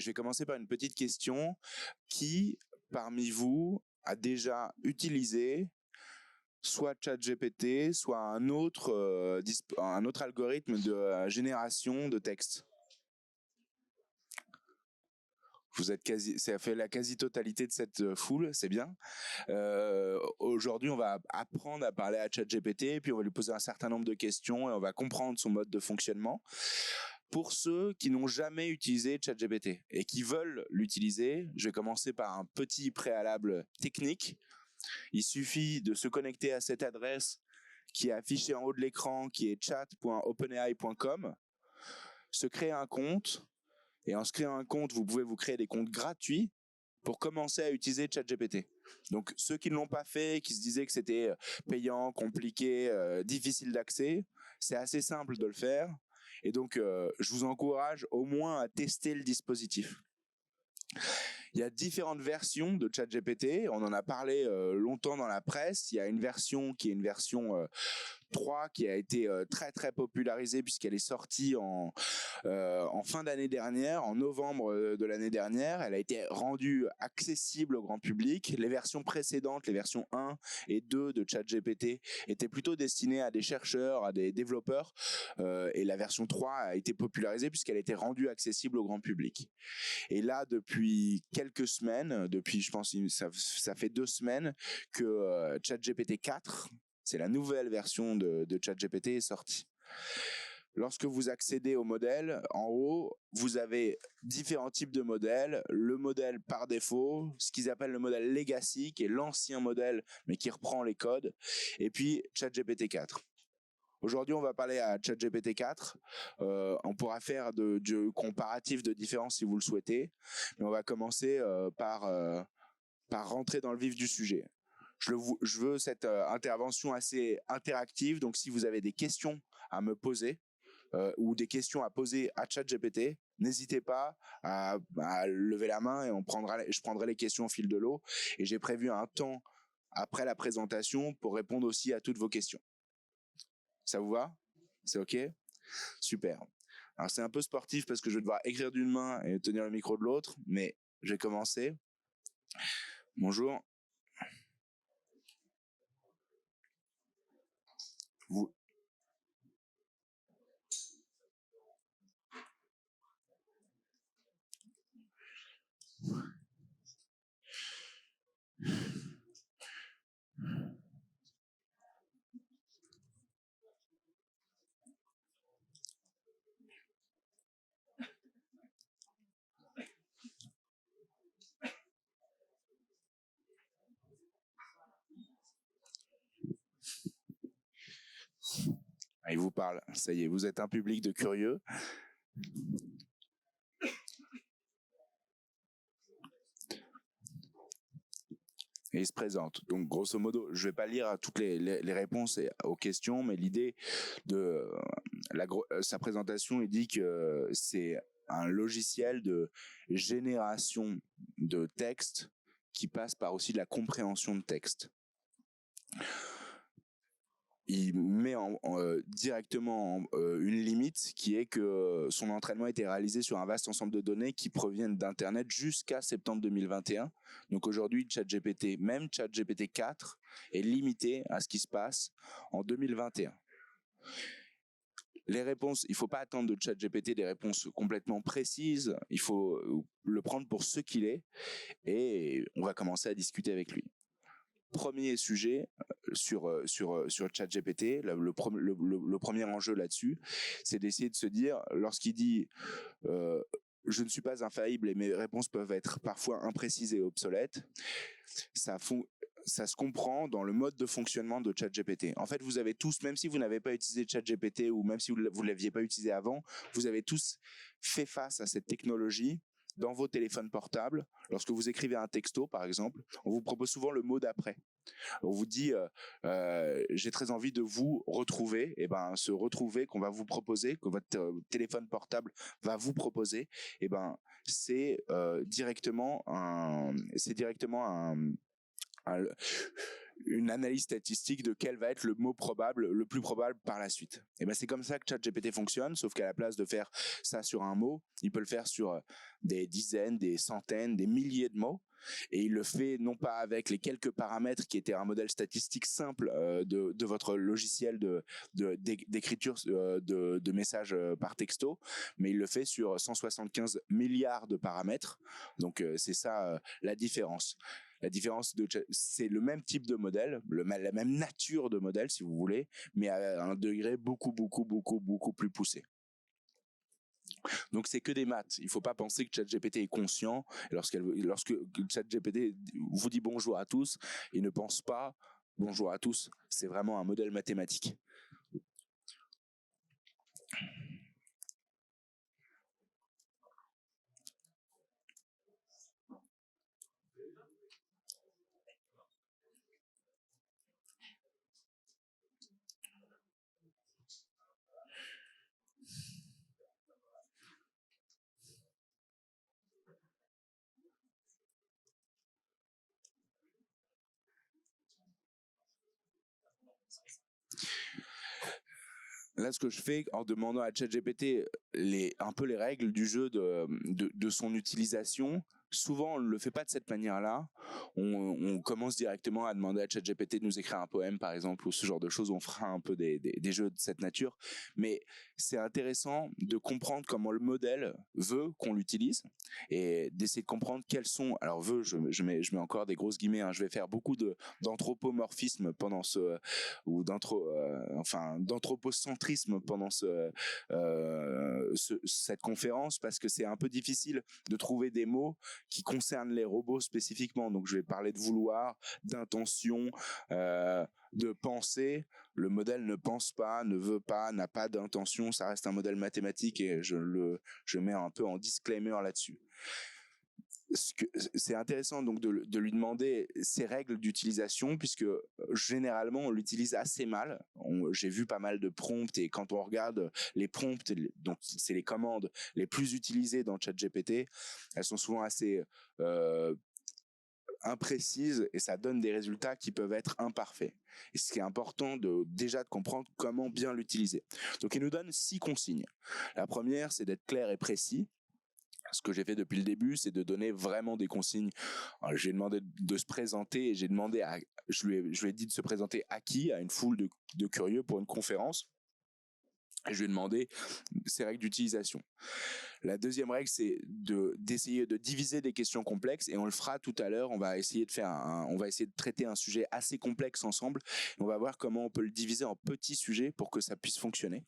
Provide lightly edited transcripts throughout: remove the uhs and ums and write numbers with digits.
je vais commencer par une petite question. Qui, parmi vous, a déjà utilisé soit ChatGPT, soit un autre algorithme de génération de texte? Vous êtes ça fait la quasi-totalité de cette foule, c'est bien. Aujourd'hui, on va apprendre à parler à ChatGPT, puis on va lui poser un certain nombre de questions et on va comprendre son mode de fonctionnement. Pour ceux qui n'ont jamais utilisé ChatGPT et qui veulent l'utiliser, je vais commencer par un petit préalable technique. Il suffit de se connecter à cette adresse qui est affichée en haut de l'écran, qui est chat.openai.com, se créer un compte, et en se créant un compte, vous pouvez vous créer des comptes gratuits pour commencer à utiliser ChatGPT. Donc ceux qui ne l'ont pas fait, qui se disaient que c'était payant, compliqué, difficile d'accès, c'est assez simple de le faire. Et donc je vous encourage au moins à tester le dispositif. Il y a différentes versions de ChatGPT, on en a parlé longtemps dans la presse. Il y a une version qui est une version 3 qui a été très très popularisée puisqu'elle est sortie en fin d'année dernière, en novembre de l'année dernière. Elle a été rendue accessible au grand public. Les versions précédentes, les versions 1 et 2 de ChatGPT, étaient plutôt destinées à des chercheurs, à des développeurs, et la version 3 a été popularisée puisqu'elle a été rendue accessible au grand public. Et là, depuis quelques semaines, je pense ça fait 2 semaines que ChatGPT 4, c'est la nouvelle version de ChatGPT, est sortie. Lorsque vous accédez au modèle, en haut, vous avez différents types de modèles. Le modèle par défaut, ce qu'ils appellent le modèle legacy, qui est l'ancien modèle, mais qui reprend les codes. Et puis, ChatGPT 4. Aujourd'hui, on va parler à ChatGPT 4. On pourra faire du comparatif de différence si vous le souhaitez. Mais on va commencer par rentrer dans le vif du sujet. Je veux cette intervention assez interactive. Donc, si vous avez des questions à me poser ou des questions à poser à ChatGPT, n'hésitez pas à lever la main et je prendrai les questions au fil de l'eau. Et j'ai prévu un temps après la présentation pour répondre aussi à toutes vos questions. Ça vous va? C'est OK? Super. Alors, c'est un peu sportif parce que je vais devoir écrire d'une main et tenir le micro de l'autre, mais je vais commencer. Bonjour. Vous... Il vous parle. Ça y est, vous êtes un public de curieux. Et il se présente. Donc, grosso modo, je vais pas lire toutes les réponses aux questions, mais l'idée de sa présentation, il dit que c'est un logiciel de génération de texte qui passe par aussi de la compréhension de texte. Il met directement une limite qui est que son entraînement a été réalisé sur un vaste ensemble de données qui proviennent d'Internet jusqu'à septembre 2021. Donc aujourd'hui, même ChatGPT 4 est limité à ce qui se passe en 2021. Les réponses, il ne faut pas attendre de ChatGPT des réponses complètement précises, il faut le prendre pour ce qu'il est et on va commencer à discuter avec lui. Premier sujet sur ChatGPT, le premier enjeu là-dessus, c'est d'essayer de se dire, lorsqu'il dit je ne suis pas infaillible et mes réponses peuvent être parfois imprécises et obsolètes, ça se comprend dans le mode de fonctionnement de ChatGPT. En fait, vous avez tous, même si vous n'avez pas utilisé ChatGPT ou même si vous ne l'aviez pas utilisé avant, vous avez tous fait face à cette technologie dans vos téléphones portables. Lorsque vous écrivez un texto, par exemple, on vous propose souvent le mot d'après. On vous dit j'ai très envie de vous retrouver. Et ben ce retrouver qu'on va vous proposer, que votre téléphone portable va vous proposer, et ben c'est directement un un- une analyse statistique de quel va être le mot probable, le plus probable par la suite. Et ben c'est comme ça que ChatGPT fonctionne, sauf qu'à la place de faire ça sur un mot, il peut le faire sur des dizaines, des centaines, des milliers de mots. Et il le fait non pas avec les quelques paramètres qui étaient un modèle statistique simple de votre logiciel d'écriture de messages par texto, mais il le fait sur 175 milliards de paramètres. Donc c'est ça la différence. La différence, c'est le même type de modèle, la même nature de modèle, si vous voulez, mais à un degré beaucoup plus poussé. Donc c'est que des maths. Il ne faut pas penser que ChatGPT est conscient. Et lorsque ChatGPT vous dit bonjour à tous, il ne pense pas bonjour à tous. C'est vraiment un modèle mathématique. Là, ce que je fais en demandant à ChatGPT un peu les règles du jeu de son utilisation, souvent on ne le fait pas de cette manière-là. On commence directement à demander à ChatGPT de nous écrire un poème, par exemple, ou ce genre de choses. On fera un peu des jeux de cette nature. Mais c'est intéressant de comprendre comment le modèle veut qu'on l'utilise et d'essayer de comprendre quels sont. Alors je mets encore des grosses guillemets. Hein, je vais faire beaucoup d'anthropomorphisme pendant ou d'anthropocentrisme pendant cette conférence, parce que c'est un peu difficile de trouver des mots qui concernent les robots spécifiquement. Donc je vais parler de vouloir, d'intention, de penser. Le modèle ne pense pas, ne veut pas, n'a pas d'intention. Ça reste un modèle mathématique et je mets un peu en disclaimer là-dessus. C'est intéressant donc de lui demander ses règles d'utilisation, puisque généralement on l'utilise assez mal. J'ai vu pas mal de prompts, et quand on regarde les prompts, donc c'est les commandes les plus utilisées dans ChatGPT, elles sont souvent assez imprécises et ça donne des résultats qui peuvent être imparfaits. Et ce qui est important déjà de comprendre comment bien l'utiliser. Donc il nous donne 6 consignes. La première, c'est d'être clair et précis. Ce que j'ai fait depuis le début, c'est de donner vraiment des consignes. Alors, j'ai demandé de se présenter et je lui ai dit de se présenter à qui? À une foule de curieux pour une conférence. Et je lui ai demandé ses règles d'utilisation. La deuxième règle, c'est d'essayer de diviser des questions complexes, et on le fera tout à l'heure. On va essayer de traiter un sujet assez complexe ensemble. Et on va voir comment on peut le diviser en petits sujets pour que ça puisse fonctionner.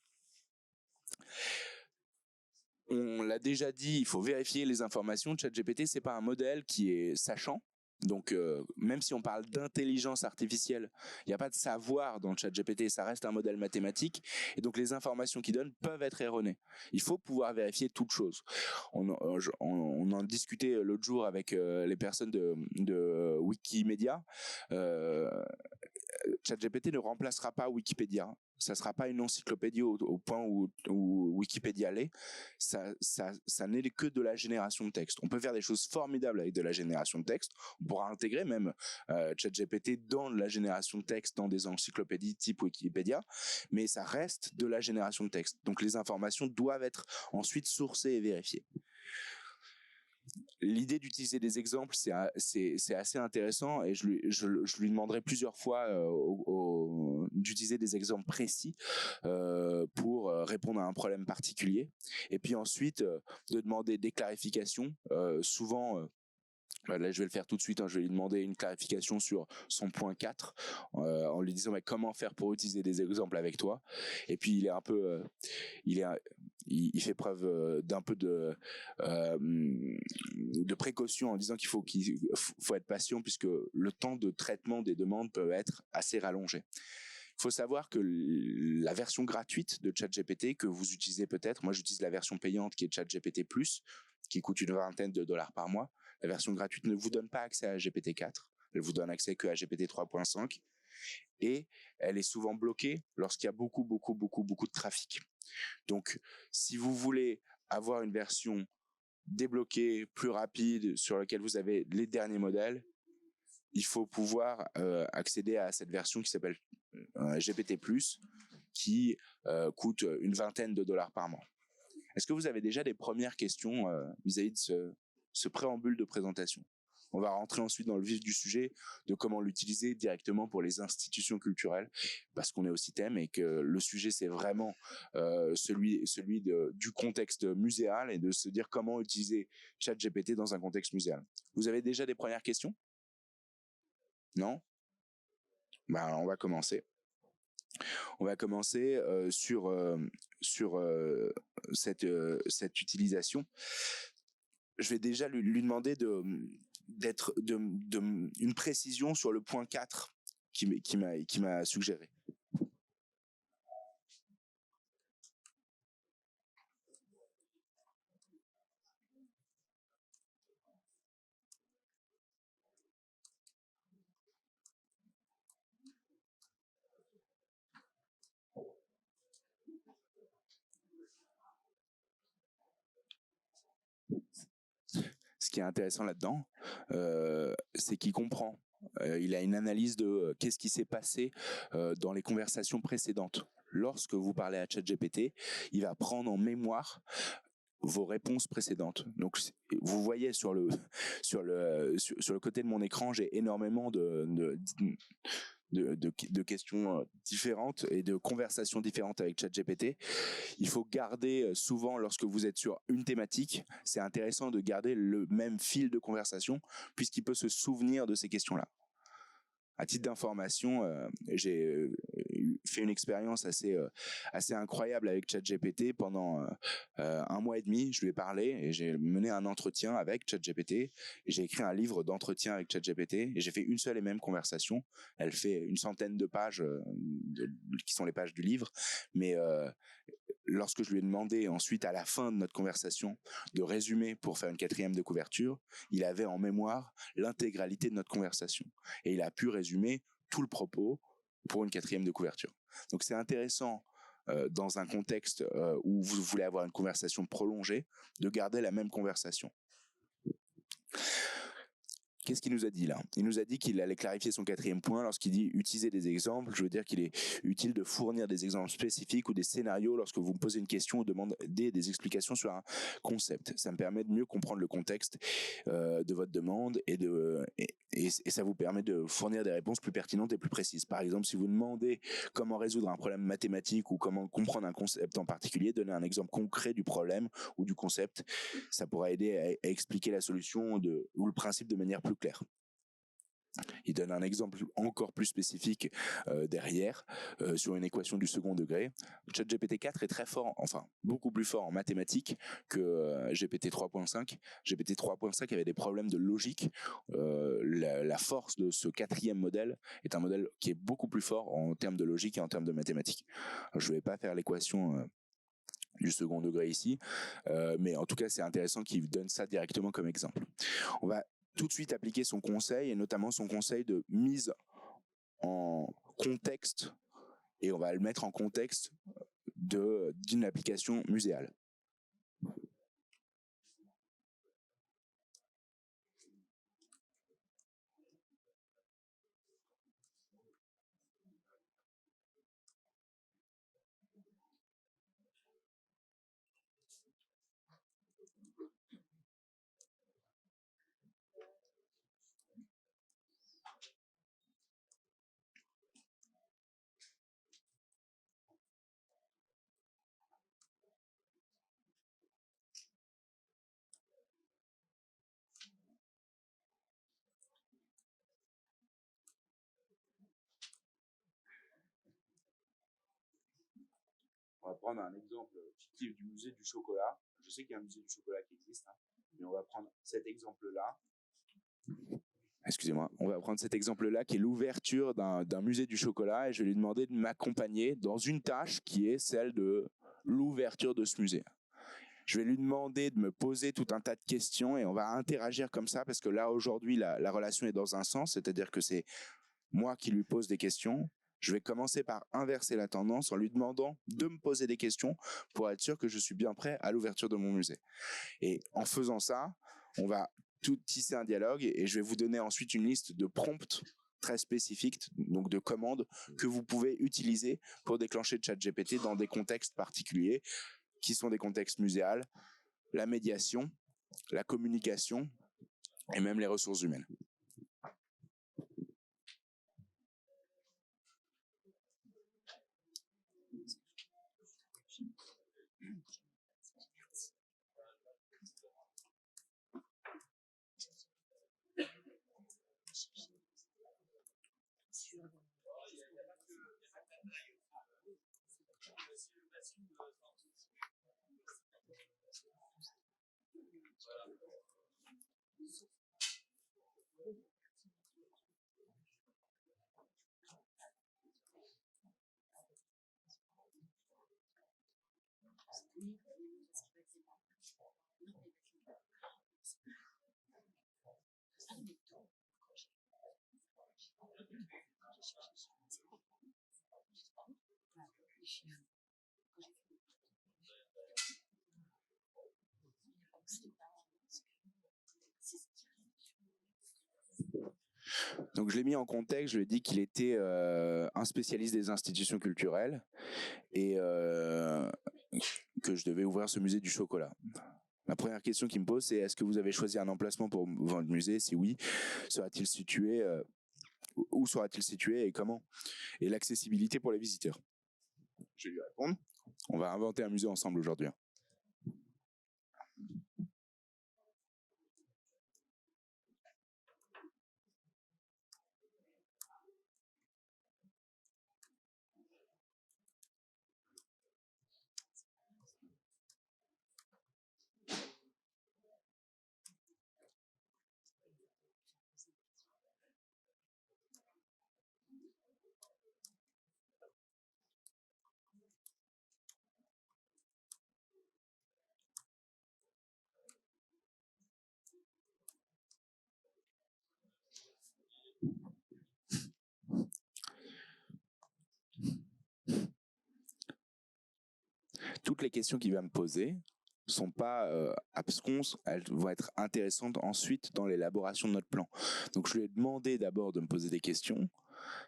On l'a déjà dit, il faut vérifier les informations. ChatGPT, c'est pas un modèle qui est sachant. Donc, même si on parle d'intelligence artificielle, il n'y a pas de savoir dans le ChatGPT, ça reste un modèle mathématique. Et donc, les informations qu'il donne peuvent être erronées. Il faut pouvoir vérifier toute chose. On en discutait l'autre jour avec les personnes de Wikimedia. ChatGPT ne remplacera pas Wikipédia. Ça ne sera pas une encyclopédie au point où Wikipédia l'est. Ça n'est que de la génération de texte. On peut faire des choses formidables avec de la génération de texte. On pourra intégrer même ChatGPT dans la génération de texte, dans des encyclopédies type Wikipédia, mais ça reste de la génération de texte. Donc les informations doivent être ensuite sourcées et vérifiées. L'idée d'utiliser des exemples, c'est assez intéressant, et je lui demanderai plusieurs fois d'utiliser des exemples précis pour répondre à un problème particulier. Et puis ensuite, de demander des clarifications. Souvent, là, je vais le faire tout de suite. Hein, je vais lui demander une clarification sur son point 4 en lui disant comment faire pour utiliser des exemples avec toi. Et puis il est un peu, il fait preuve d'un peu de précaution en disant qu'il faut être patient, puisque le temps de traitement des demandes peut être assez rallongé. Il faut savoir que la version gratuite de ChatGPT que vous utilisez peut-être, moi j'utilise la version payante qui est ChatGPT+, qui coûte une vingtaine de dollars par mois. La version gratuite ne vous donne pas accès à GPT-4, elle vous donne accès que à GPT 3.5, et elle est souvent bloquée lorsqu'il y a beaucoup de trafic. Donc, si vous voulez avoir une version débloquée, plus rapide, sur laquelle vous avez les derniers modèles, il faut pouvoir accéder à cette version qui s'appelle GPT+, qui coûte une vingtaine de dollars par mois. Est-ce que vous avez déjà des premières questions vis-à-vis de ce préambule de présentation? On va rentrer ensuite dans le vif du sujet de comment l'utiliser directement pour les institutions culturelles, parce qu'on est au CITEM et que le sujet c'est vraiment celui du contexte muséal et de se dire comment utiliser ChatGPT dans un contexte muséal. Vous avez déjà des premières questions? Non? Ben, on va commencer. On va commencer sur cette utilisation. Je vais déjà lui demander une précision sur le point 4 qui m'a suggéré. Ce qui est intéressant là-dedans, c'est qu'il comprend. Il a une analyse de qu'est-ce qui s'est passé dans les conversations précédentes. Lorsque vous parlez à ChatGPT, il va prendre en mémoire vos réponses précédentes. Donc, vous voyez sur le côté de mon écran, j'ai énormément de questions différentes et de conversations différentes avec ChatGPT. Il faut garder souvent, lorsque vous êtes sur une thématique, c'est intéressant de garder le même fil de conversation puisqu'il peut se souvenir de ces questions-là. À titre d'information, j'ai fait une expérience assez incroyable avec ChatGPT pendant 1 mois et demi. Je lui ai parlé et j'ai mené un entretien avec ChatGPT. Et j'ai écrit un livre d'entretien avec ChatGPT et j'ai fait une seule et même conversation. Elle fait une centaine de pages qui sont les pages du livre, mais lorsque je lui ai demandé ensuite à la fin de notre conversation de résumer pour faire une 4e de couverture, il avait en mémoire l'intégralité de notre conversation et il a pu résumer tout le propos pour une 4e de couverture. Donc c'est intéressant dans un contexte où vous voulez avoir une conversation prolongée de garder la même conversation. Qu'est-ce qu'il nous a dit là? Il nous a dit qu'il allait clarifier son 4e point lorsqu'il dit utiliser des exemples. Je veux dire qu'il est utile de fournir des exemples spécifiques ou des scénarios lorsque vous me posez une question ou demandez des explications sur un concept. Ça me permet de mieux comprendre le contexte de votre demande et ça vous permet de fournir des réponses plus pertinentes et plus précises. Par exemple, si vous demandez comment résoudre un problème mathématique ou comment comprendre un concept en particulier, donner un exemple concret du problème ou du concept, ça pourra aider à expliquer la solution ou le principe de manière plus claire. Il donne un exemple encore plus spécifique derrière sur une équation du second degré. ChatGPT 4 est très fort, enfin beaucoup plus fort en mathématiques que GPT 3.5. GPT 3.5 avait des problèmes de logique. La force de ce 4e modèle est un modèle qui est beaucoup plus fort en termes de logique et en termes de mathématiques. Je ne vais pas faire l'équation du second degré ici, mais en tout cas c'est intéressant qu'il donne ça directement comme exemple. On va tout de suite appliquer son conseil et notamment son conseil de mise en contexte et on va le mettre en contexte d'une application muséale. On va prendre un exemple fictif du musée du chocolat. Je sais qu'il y a un musée du chocolat qui existe, hein, mais on va prendre cet exemple-là. Excusez-moi, on va prendre cet exemple-là qui est l'ouverture d'un musée du chocolat et je vais lui demander de m'accompagner dans une tâche qui est celle de l'ouverture de ce musée. Je vais lui demander de me poser tout un tas de questions et on va interagir comme ça parce que là aujourd'hui la relation est dans un sens, c'est-à-dire que c'est moi qui lui pose des questions. Je vais commencer par inverser la tendance en lui demandant de me poser des questions pour être sûr que je suis bien prêt à l'ouverture de mon musée. Et en faisant ça, on va tout tisser un dialogue et je vais vous donner ensuite une liste de prompts très spécifiques, donc de commandes que vous pouvez utiliser pour déclencher ChatGPT dans des contextes particuliers, qui sont des contextes muséals, la médiation, la communication et même les ressources humaines. Donc je l'ai mis en contexte, je lui ai dit qu'il était un spécialiste des institutions culturelles et que je devais ouvrir ce musée du chocolat. La première question qu'il me pose, c'est est-ce que vous avez choisi un emplacement pour votre musée? Si oui, sera-t-il situé où sera-t-il situé et comment? Et l'accessibilité pour les visiteurs. Je vais lui répondre. On va inventer un musée ensemble aujourd'hui. Toutes les questions qu'il va me poser sont pas absconses, elles vont être intéressantes ensuite dans l'élaboration de notre plan. Donc je lui ai demandé d'abord de me poser des questions.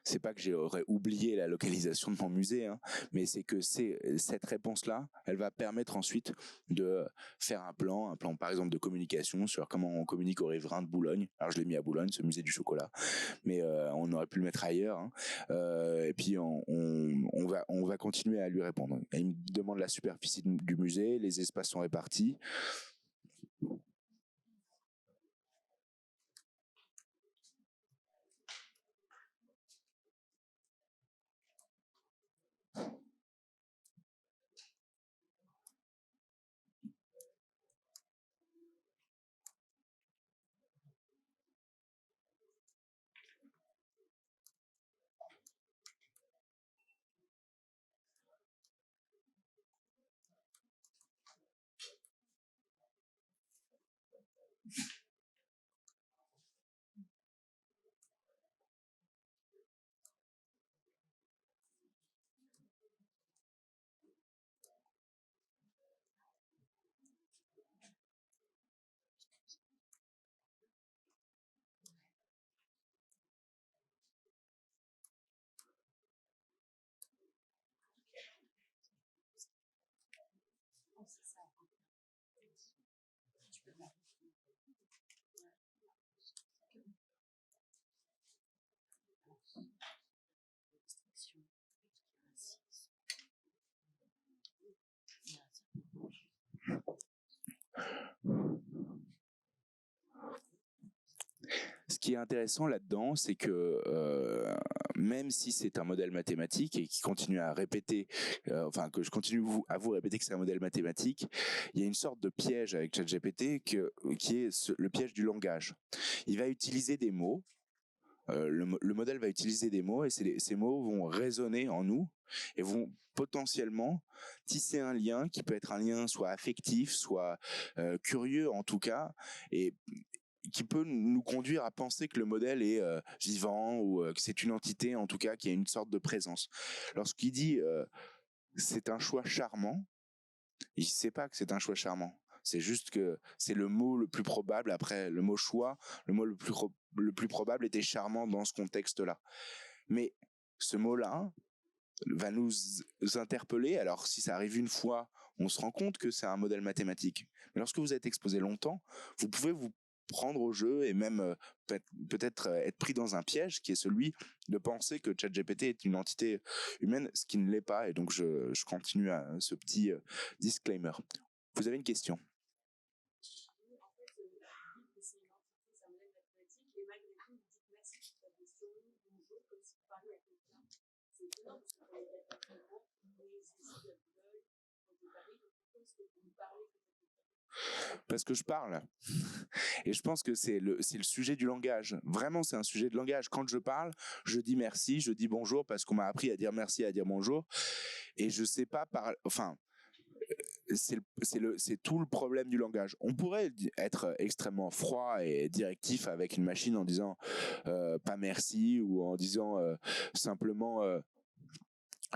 C'est pas que j'aurais oublié la localisation de mon musée, hein, mais c'est que cette réponse-là, elle va permettre ensuite de faire un plan par exemple de communication sur comment on communique aux riverains de Boulogne. Alors je l'ai mis à Boulogne, ce musée du chocolat, mais on aurait pu le mettre ailleurs. Hein. Et puis on va continuer à lui répondre. Et il me demande la superficie du musée, les espaces sont répartis. Ce qui est intéressant là-dedans, c'est que même si c'est un modèle mathématique et qui continue à répéter, que je continue à vous répéter que c'est un modèle mathématique, il y a une sorte de piège avec ChatGPT qui est le piège du langage. Il va utiliser des mots. Le modèle va utiliser des mots et ces mots vont résonner en nous et vont potentiellement tisser un lien qui peut être un lien soit affectif, soit curieux en tout cas, et qui peut nous conduire à penser que le modèle est vivant ou que c'est une entité en tout cas qui a une sorte de présence. Lorsqu'il dit c'est un choix charmant, il ne sait pas que c'est un choix charmant. C'est juste que c'est le mot le plus probable après le mot choix. Le mot le plus probable était charmant dans ce contexte-là. Mais ce mot-là va nous interpeller. Alors, si ça arrive une fois, on se rend compte que c'est un modèle mathématique. Mais lorsque vous êtes exposé longtemps, vous pouvez vous prendre au jeu et même peut-être être pris dans un piège qui est celui de penser que ChatGPT est une entité humaine, ce qui ne l'est pas. Et donc, je continue à ce petit disclaimer. Vous avez une question? Parce que je parle. Et je pense que c'est le sujet du langage. Vraiment, c'est un sujet de langage. Quand je parle, je dis merci, je dis bonjour parce qu'on m'a appris à dire merci et à dire bonjour. Et je sais pas c'est tout le problème du langage. On pourrait être extrêmement froid et directif avec une machine en disant pas merci ou en disant simplement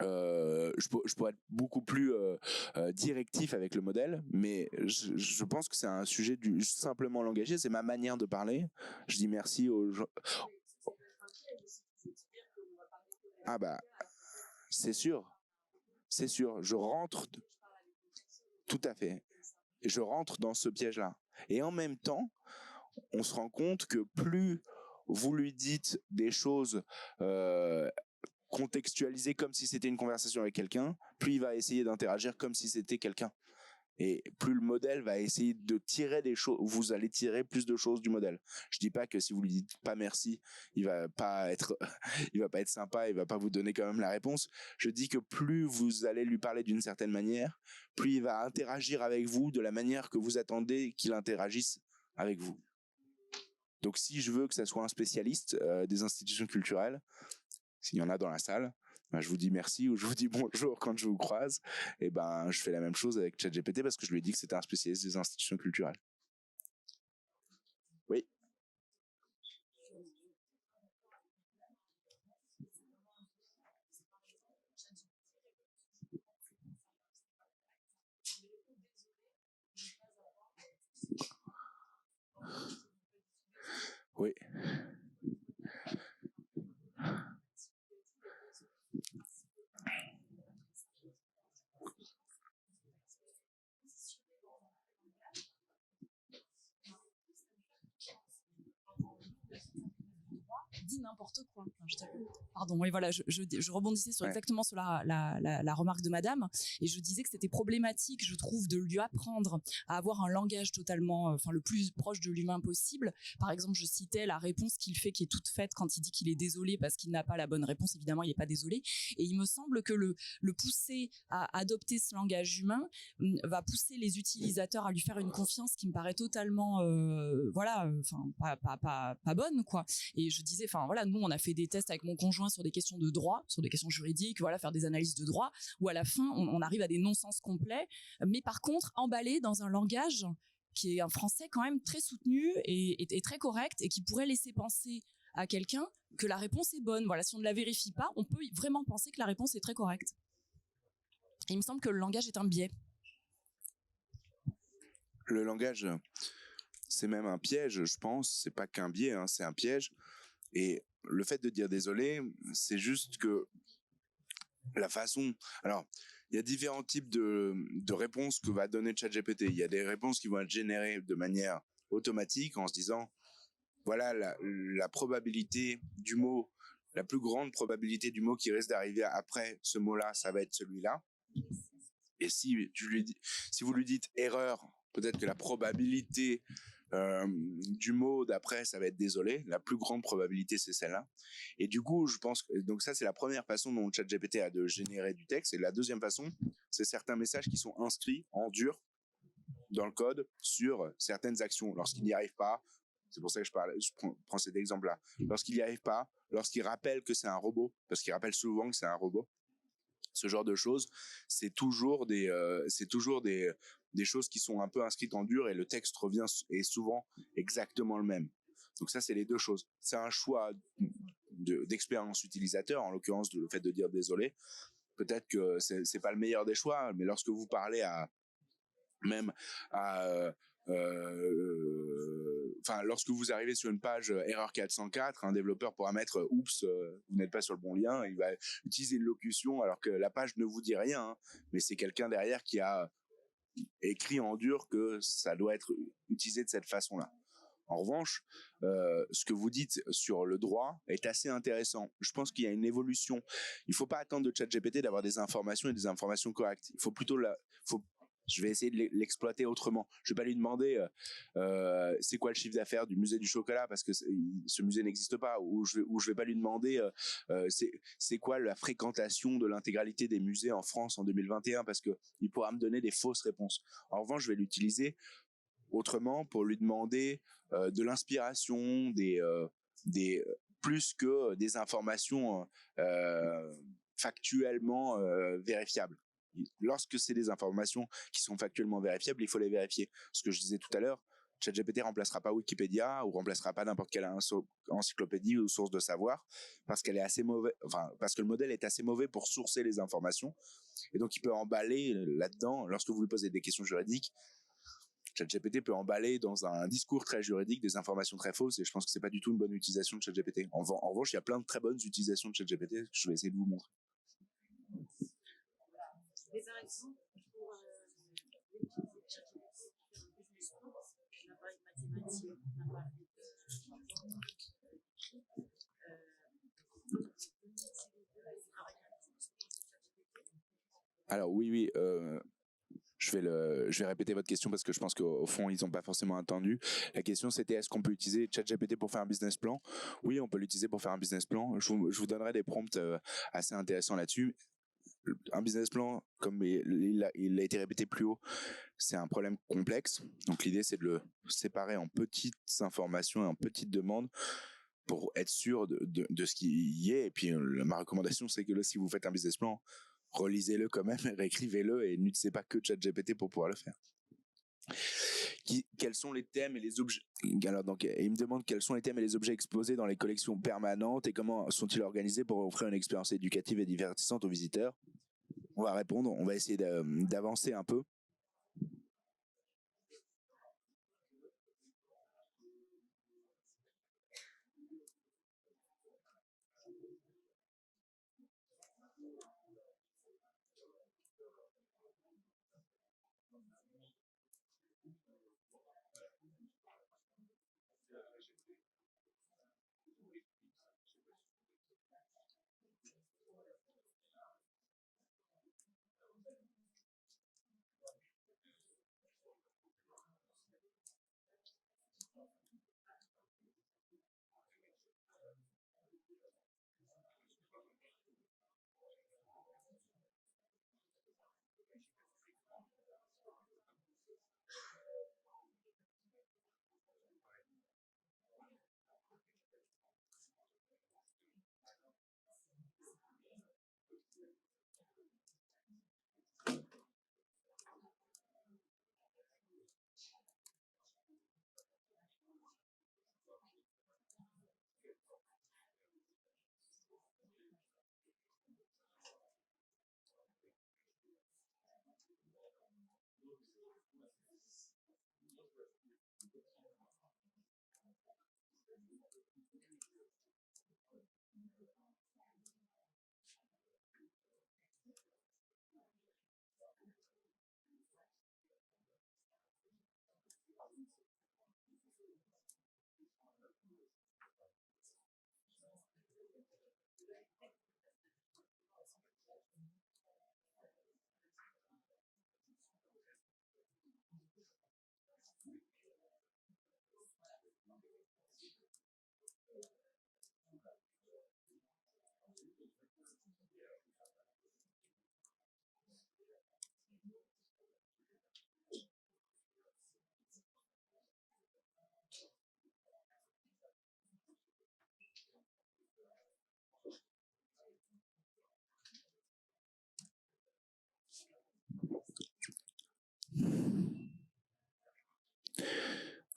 je pourrais être beaucoup plus directif avec le modèle, mais je pense que c'est un sujet du simplement langagier, c'est ma manière de parler. Je dis merci aux gens. Ah bah, c'est sûr, je rentre, tout à fait, je rentre dans ce piège-là. Et en même temps, on se rend compte que plus vous lui dites des choses contextualisées comme si c'était une conversation avec quelqu'un, plus il va essayer d'interagir comme si c'était quelqu'un. Et plus le modèle va essayer de tirer des choses, vous allez tirer plus de choses du modèle. Je dis pas que si vous lui dites pas merci, il va pas être sympa, il va pas vous donner quand même la réponse. Je dis que plus vous allez lui parler d'une certaine manière, plus il va interagir avec vous de la manière que vous attendez qu'il interagisse avec vous. Donc si je veux que ça soit un spécialiste des institutions culturelles, s'il y en a dans la salle, ben, je vous dis merci ou je vous dis bonjour quand je vous croise. Et ben, je fais la même chose avec ChatGPT parce que je lui ai dit que c'était un spécialiste des institutions culturelles. Oui. Oui. Dit n'importe quoi. Pardon, oui, voilà, je rebondissais sur exactement sur la remarque de madame, et je disais que c'était problématique, je trouve, de lui apprendre à avoir un langage totalement, le plus proche de l'humain possible. Par exemple, je citais la réponse qu'il fait, qui est toute faite quand il dit qu'il est désolé parce qu'il n'a pas la bonne réponse. Évidemment, il n'est pas désolé. Et il me semble que le pousser à adopter ce langage humain va pousser les utilisateurs à lui faire une confiance qui me paraît totalement, pas bonne, quoi. Et je disais, nous, on a fait des tests avec mon conjoint sur des questions de droit, sur des questions juridiques, faire des analyses de droit, où à la fin, on arrive à des non-sens complets, mais par contre, emballé dans un langage qui est un français quand même très soutenu et très correct, et qui pourrait laisser penser à quelqu'un que la réponse est bonne. Voilà, si on ne la vérifie pas, on peut vraiment penser que la réponse est très correcte. Et il me semble que le langage est un biais. Le langage, c'est même un piège, je pense. C'est pas qu'un biais, hein, c'est un piège. Et le fait de dire désolé, c'est juste que la façon... Alors, il y a différents types de réponses que va donner ChatGPT. Il y a des réponses qui vont être générées de manière automatique en se disant, voilà la probabilité du mot, la plus grande probabilité du mot qui risque d'arriver après ce mot-là, ça va être celui-là. Et si vous lui dites erreur, peut-être que la probabilité du mot d'après, ça va être désolé. La plus grande probabilité, c'est celle-là. Et du coup, je pense que donc ça, c'est la première façon dont ChatGPT a de générer du texte. Et la deuxième façon, c'est certains messages qui sont inscrits en dur dans le code sur certaines actions. Lorsqu'il n'y arrive pas, c'est pour ça que je prends cet exemple-là. Lorsqu'il n'y arrive pas, lorsqu'il rappelle que c'est un robot, parce qu'il rappelle souvent que c'est un robot, ce genre de choses, c'est toujours des choses qui sont un peu inscrites en dur, et le texte est souvent exactement le même. Donc ça, c'est les deux choses. C'est un choix d'expérience utilisateur, en l'occurrence le fait de dire désolé. Peut-être que c'est pas le meilleur des choix, mais lorsque vous parlez à même à lorsque vous arrivez sur une page erreur 404, un développeur pourra mettre oups, vous n'êtes pas sur le bon lien, il va utiliser une locution alors que la page ne vous dit rien, hein, mais c'est quelqu'un derrière qui a écrit en dur que ça doit être utilisé de cette façon-là. En revanche, ce que vous dites sur le droit est assez intéressant. Je pense qu'il y a une évolution. Il ne faut pas attendre de ChatGPT d'avoir des informations et des informations correctes. Il faut plutôt je vais essayer de l'exploiter autrement. Je vais pas lui demander c'est quoi le chiffre d'affaires du musée du chocolat parce que ce musée n'existe pas, ou je vais pas lui demander c'est quoi la fréquentation de l'intégralité des musées en France en 2021 parce que il pourra me donner des fausses réponses. En revanche, je vais l'utiliser autrement pour lui demander de l'inspiration, des plus que des informations factuellement vérifiables. Lorsque c'est des informations qui sont factuellement vérifiables, il faut les vérifier. Ce que je disais tout à l'heure, ChatGPT remplacera pas Wikipédia ou remplacera pas n'importe quelle encyclopédie ou source de savoir parce qu'elle est assez mauvaise, parce que le modèle est assez mauvais pour sourcer les informations et donc il peut emballer là-dedans. Lorsque vous lui posez des questions juridiques, ChatGPT peut emballer dans un discours très juridique des informations très fausses et je pense que c'est pas du tout une bonne utilisation de ChatGPT. En revanche, il y a plein de très bonnes utilisations de ChatGPT que je vais essayer de vous montrer. Mais par exemple, pour utiliser ChatGPT pour faire un business plan, on a parlé de mathématiques, on a parlé d'écrit. Alors oui, je vais répéter votre question parce que je pense qu'au fond, ils n'ont pas forcément entendu. La question, c'était est-ce qu'on peut utiliser ChatGPT pour faire un business plan? Oui, on peut l'utiliser pour faire un business plan. Je vous donnerai des prompts assez intéressants là-dessus. Un business plan, comme il a été répété plus haut, c'est un problème complexe. Donc l'idée, c'est de le séparer en petites informations et en petites demandes pour être sûr de ce qui y est. Et puis ma recommandation, c'est que là, si vous faites un business plan, relisez-le quand même, réécrivez-le et n'utilisez pas que ChatGPT pour pouvoir le faire. Quels sont les thèmes et les objets? Alors donc, il me demande quels sont les thèmes et les objets exposés dans les collections permanentes et comment sont-ils organisés pour offrir une expérience éducative et divertissante aux visiteurs. On va répondre, on va essayer d'avancer un peu.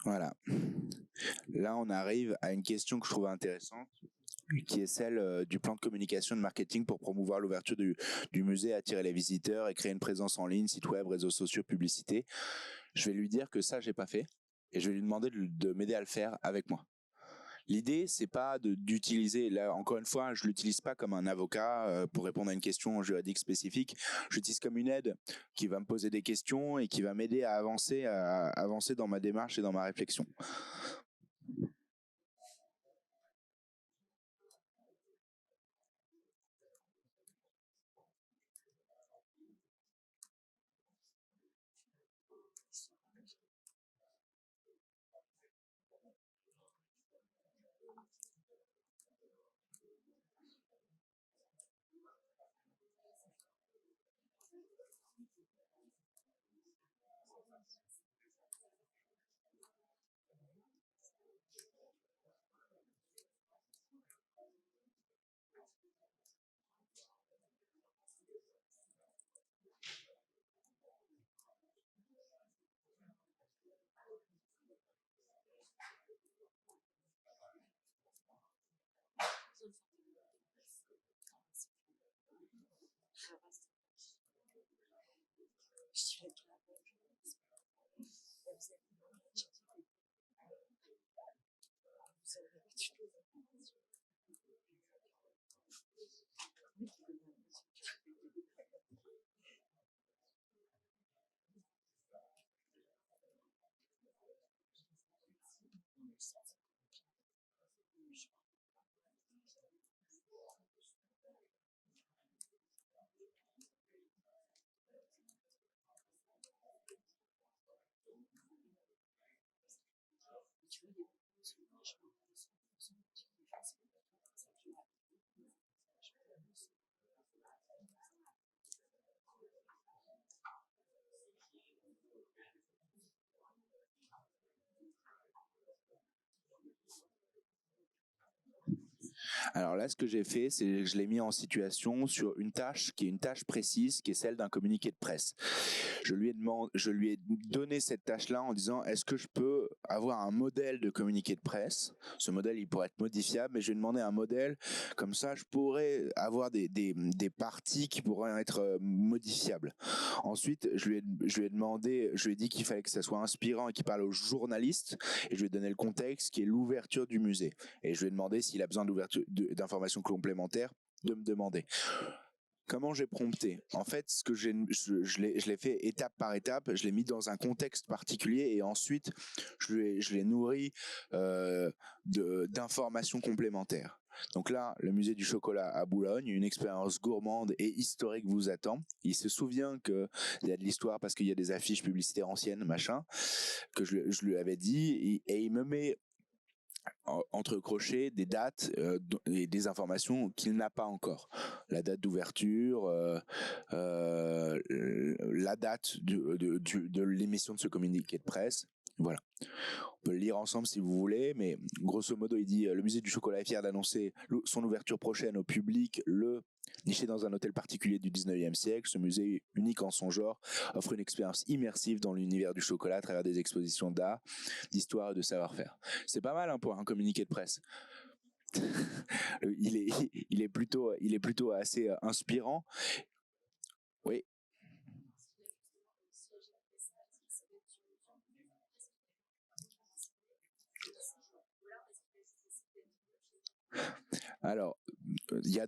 Voilà. Là, on arrive à une question que je trouve intéressante. qui est celle du plan de communication de marketing pour promouvoir l'ouverture du musée, attirer les visiteurs et créer une présence en ligne, site web, réseaux sociaux, publicité. Je vais lui dire que ça, j'ai pas fait et je vais lui demander de m'aider à le faire avec moi. L'idée, c'est pas d'utiliser, là encore une fois, je l'utilise pas comme un avocat pour répondre à une question juridique spécifique. Je l'utilise comme une aide qui va me poser des questions et qui va m'aider à avancer dans ma démarche et dans ma réflexion. Alors là, ce que j'ai fait, c'est que je l'ai mis en situation sur une tâche qui est une tâche précise, qui est celle d'un communiqué de presse. Je lui ai donné cette tâche-là en disant, est-ce que je peux avoir un modèle de communiqué de presse? Ce modèle, il pourrait être modifiable, mais je lui ai demandé un modèle, comme ça, je pourrais avoir des parties qui pourraient être modifiables. Ensuite, je lui ai dit qu'il fallait que ça soit inspirant et qu'il parle aux journalistes, et je lui ai donné le contexte qui est l'ouverture du musée. Et je lui ai demandé s'il a besoin d'informations complémentaires, de me demander. Comment j'ai prompté? En fait, ce que je l'ai fait étape par étape. Je l'ai mis dans un contexte particulier et ensuite je l'ai nourri d'informations complémentaires. Donc là, le musée du chocolat à Boulogne, une expérience gourmande et historique vous attend. Il se souvient qu'il y a de l'histoire parce qu'il y a des affiches publicitaires anciennes, machin, que je lui avais dit, et il me met entre crochets des dates et des informations qu'il n'a pas encore. La date d'ouverture, la date de l'émission de ce communiqué de presse. Voilà. On peut le lire ensemble si vous voulez, mais grosso modo, il dit le musée du chocolat est fier d'annoncer son ouverture prochaine au public niché dans un hôtel particulier du 19e siècle. Ce musée, unique en son genre, offre une expérience immersive dans l'univers du chocolat à travers des expositions d'art, d'histoire et de savoir-faire. C'est pas mal hein, pour un communiqué de presse. il est plutôt assez inspirant. Oui. Alors, il y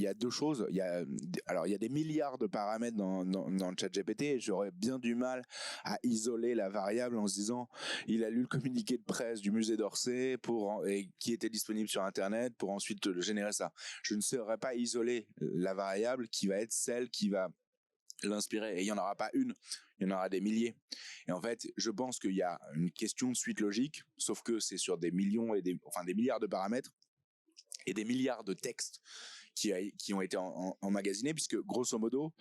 a deux choses. Il y a des milliards de paramètres dans le chat GPT et j'aurais bien du mal à isoler la variable en se disant il a lu le communiqué de presse du musée d'Orsay et qui était disponible sur Internet pour ensuite générer ça. Je ne saurais pas isoler la variable qui va être celle qui va l'inspirer. Et il n'y en aura pas une, il y en aura des milliers. Et en fait, je pense qu'il y a une question de suite logique, sauf que c'est sur des millions et des milliards de paramètres et des milliards de textes qui ont été emmagasinés, puisque grosso modo,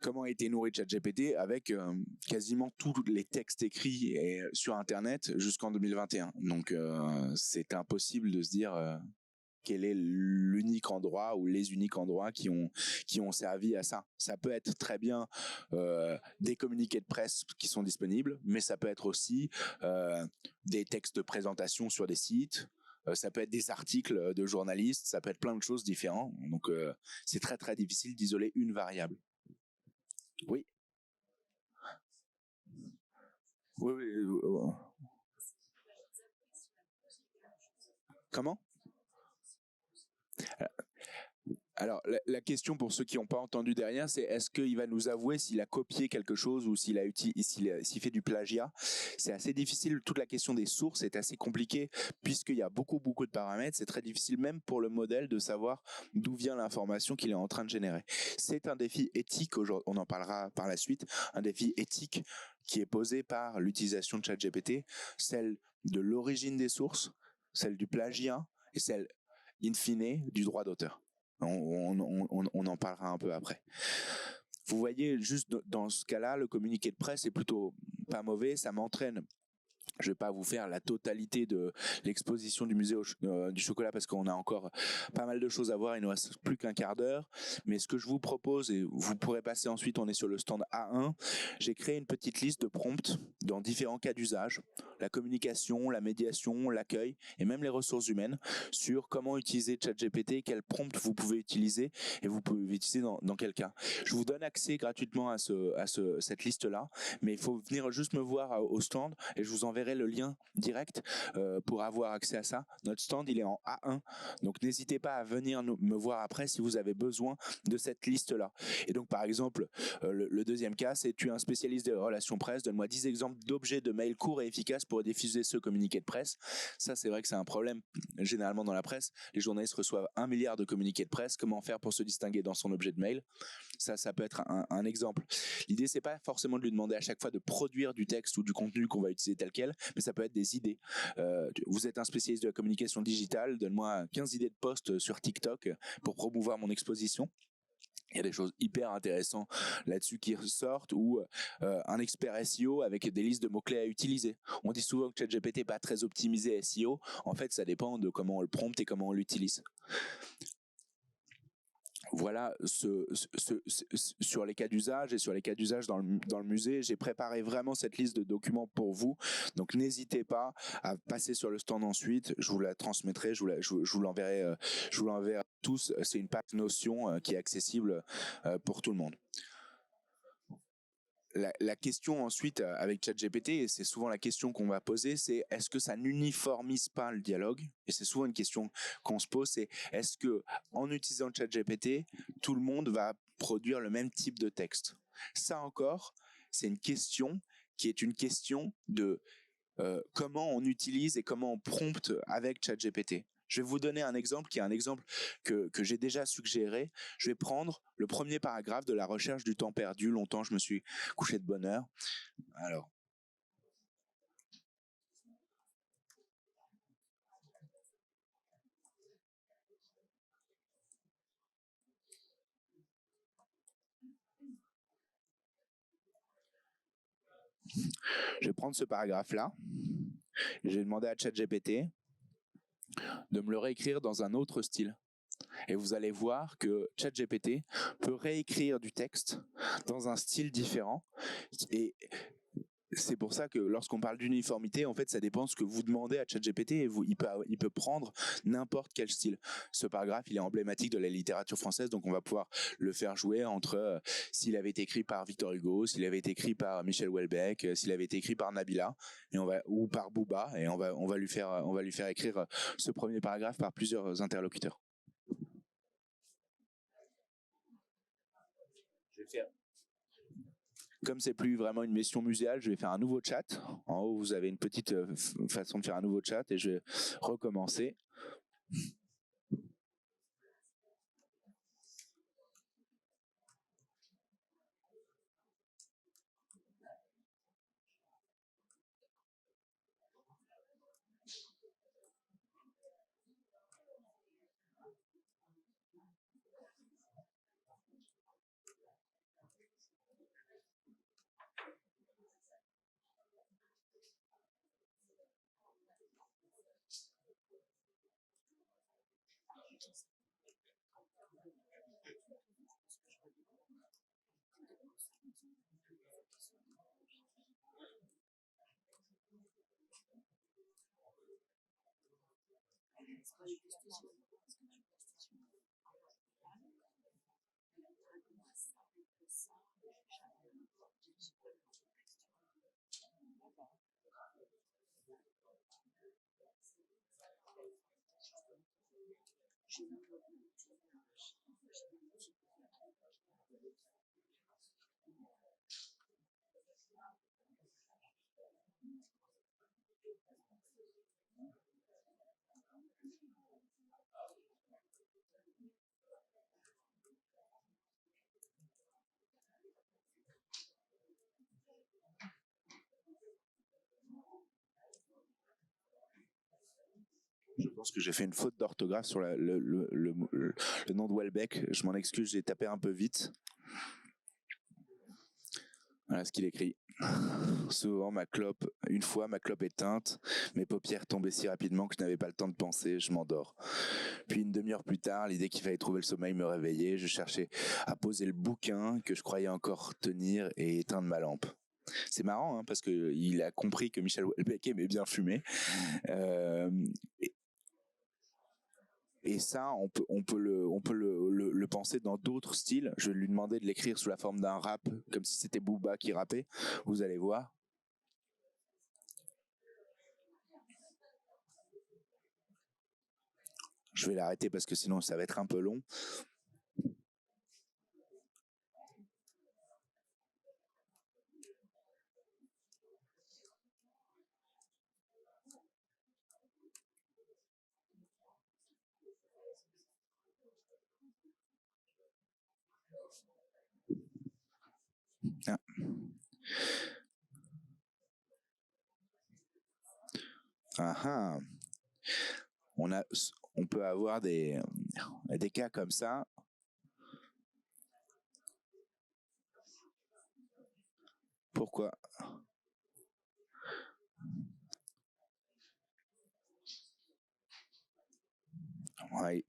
comment a été nourri ChatGPT avec quasiment tous les textes écrits sur Internet jusqu'en 2021. Donc, c'est impossible de se dire quel est l'unique endroit ou les uniques endroits qui ont servi à ça. Ça peut être très bien des communiqués de presse qui sont disponibles, mais ça peut être aussi des textes de présentation sur des sites, ça peut être des articles de journalistes, ça peut être plein de choses différentes. Donc c'est très très difficile d'isoler une variable. Oui. Oui, oui, Comment? Alors, la question pour ceux qui n'ont pas entendu derrière, c'est est-ce qu'il va nous avouer s'il a copié quelque chose ou s'il fait du plagiat? C'est assez difficile. Toute la question des sources est assez compliquée puisqu'il y a beaucoup de paramètres. C'est très difficile même pour le modèle de savoir d'où vient l'information qu'il est en train de générer. C'est un défi éthique, on en parlera par la suite, un défi éthique qui est posé par l'utilisation de ChatGPT, celle de l'origine des sources, celle du plagiat et celle, in fine, du droit d'auteur. On en parlera un peu après. Vous voyez, juste dans ce cas-là, le communiqué de presse est plutôt pas mauvais, ça m'entraîne. Je vais pas vous faire la totalité de l'exposition du musée du chocolat parce qu'on a encore pas mal de choses à voir, il nous reste plus qu'un quart d'heure. Mais ce que je vous propose, et vous pourrez passer ensuite, on est sur le stand A1, j'ai créé une petite liste de prompts dans différents cas d'usage, la communication, la médiation, l'accueil et même les ressources humaines, sur comment utiliser ChatGPT, quel prompt vous pouvez utiliser et vous pouvez utiliser dans quel cas. Je vous donne accès gratuitement à cette liste-là, mais il faut venir juste me voir au stand et je vous enverrai le lien direct pour avoir accès à ça. Notre stand, il est en A1, donc n'hésitez pas à venir me voir après si vous avez besoin de cette liste-là. Et donc, par exemple, le deuxième cas, c'est tu es un spécialiste des relations presse, donne-moi 10 exemples d'objets de mail courts et efficaces pour diffuser ce communiqué de presse. Ça, c'est vrai que c'est un problème généralement dans la presse. Les journalistes reçoivent 1 milliard de communiqués de presse. Comment faire pour se distinguer dans son objet de mail? Ça peut être un exemple. L'idée, c'est pas forcément de lui demander à chaque fois de produire du texte ou du contenu qu'on va utiliser tel quel, mais ça peut être des idées. Vous êtes un spécialiste de la communication digitale, donne-moi 15 idées de posts sur TikTok pour promouvoir mon exposition. Il y a des choses hyper intéressantes là-dessus qui ressortent, ou un expert SEO avec des listes de mots-clés à utiliser. On dit souvent que ChatGPT n'est pas très optimisé SEO. En fait, ça dépend de comment on le prompte et comment on l'utilise. Voilà, sur les cas d'usage et sur les cas d'usage dans le musée, j'ai préparé vraiment cette liste de documents pour vous. Donc n'hésitez pas à passer sur le stand ensuite. Je vous la transmettrai, je vous l'enverrai à tous. C'est une page Notion qui est accessible pour tout le monde. La question ensuite avec ChatGPT, et c'est souvent la question qu'on va poser, c'est est-ce que ça n'uniformise pas le dialogue? Et c'est souvent une question qu'on se pose, c'est est-ce que en utilisant ChatGPT, tout le monde va produire le même type de texte? Ça encore, c'est une question qui est une question de comment on utilise et comment on prompte avec ChatGPT. Je vais vous donner un exemple qui est un exemple que j'ai déjà suggéré. Je vais prendre le premier paragraphe de la recherche du temps perdu. Longtemps, je me suis couché de bonne heure. Alors. Je vais prendre ce paragraphe-là. J'ai demandé à ChatGPT de me le réécrire dans un autre style. Et vous allez voir que ChatGPT peut réécrire du texte dans un style différent. Et c'est pour ça que lorsqu'on parle d'uniformité, en fait, ça dépend de ce que vous demandez à ChatGPT et il peut prendre n'importe quel style. Ce paragraphe, il est emblématique de la littérature française, donc on va pouvoir le faire jouer entre s'il avait été écrit par Victor Hugo, s'il avait été écrit par Michel Houellebecq, s'il avait été écrit par Nabila, ou par Booba, et on va lui faire écrire ce premier paragraphe par plusieurs interlocuteurs. Je vais faire. Comme c'est plus vraiment une mission muséale, je vais faire un nouveau chat. En haut, vous avez une petite façon de faire un nouveau chat et je vais recommencer. c'est pas du testosterone. Parce que tu testosterone. Je pense que j'ai fait une faute d'orthographe sur le nom de Welbeck. Je m'en excuse, j'ai tapé un peu vite. Voilà ce qu'il écrit. Souvent, une fois ma clope éteinte, mes paupières tombaient si rapidement que je n'avais pas le temps de penser, je m'endors. Puis une demi-heure plus tard, l'idée qu'il fallait trouver le sommeil me réveillait. Je cherchais à poser le bouquin que je croyais encore tenir et éteindre ma lampe. C'est marrant, hein, parce que il a compris que Michel Houellebecq aimait bien fumer. Et ça, on peut le penser dans d'autres styles. Je vais lui demander de l'écrire sous la forme d'un rap, comme si c'était Booba qui rappait. Vous allez voir. Je vais l'arrêter parce que sinon ça va être un peu long. Ah. Ah. On peut avoir des cas comme ça. Pourquoi? Ouais,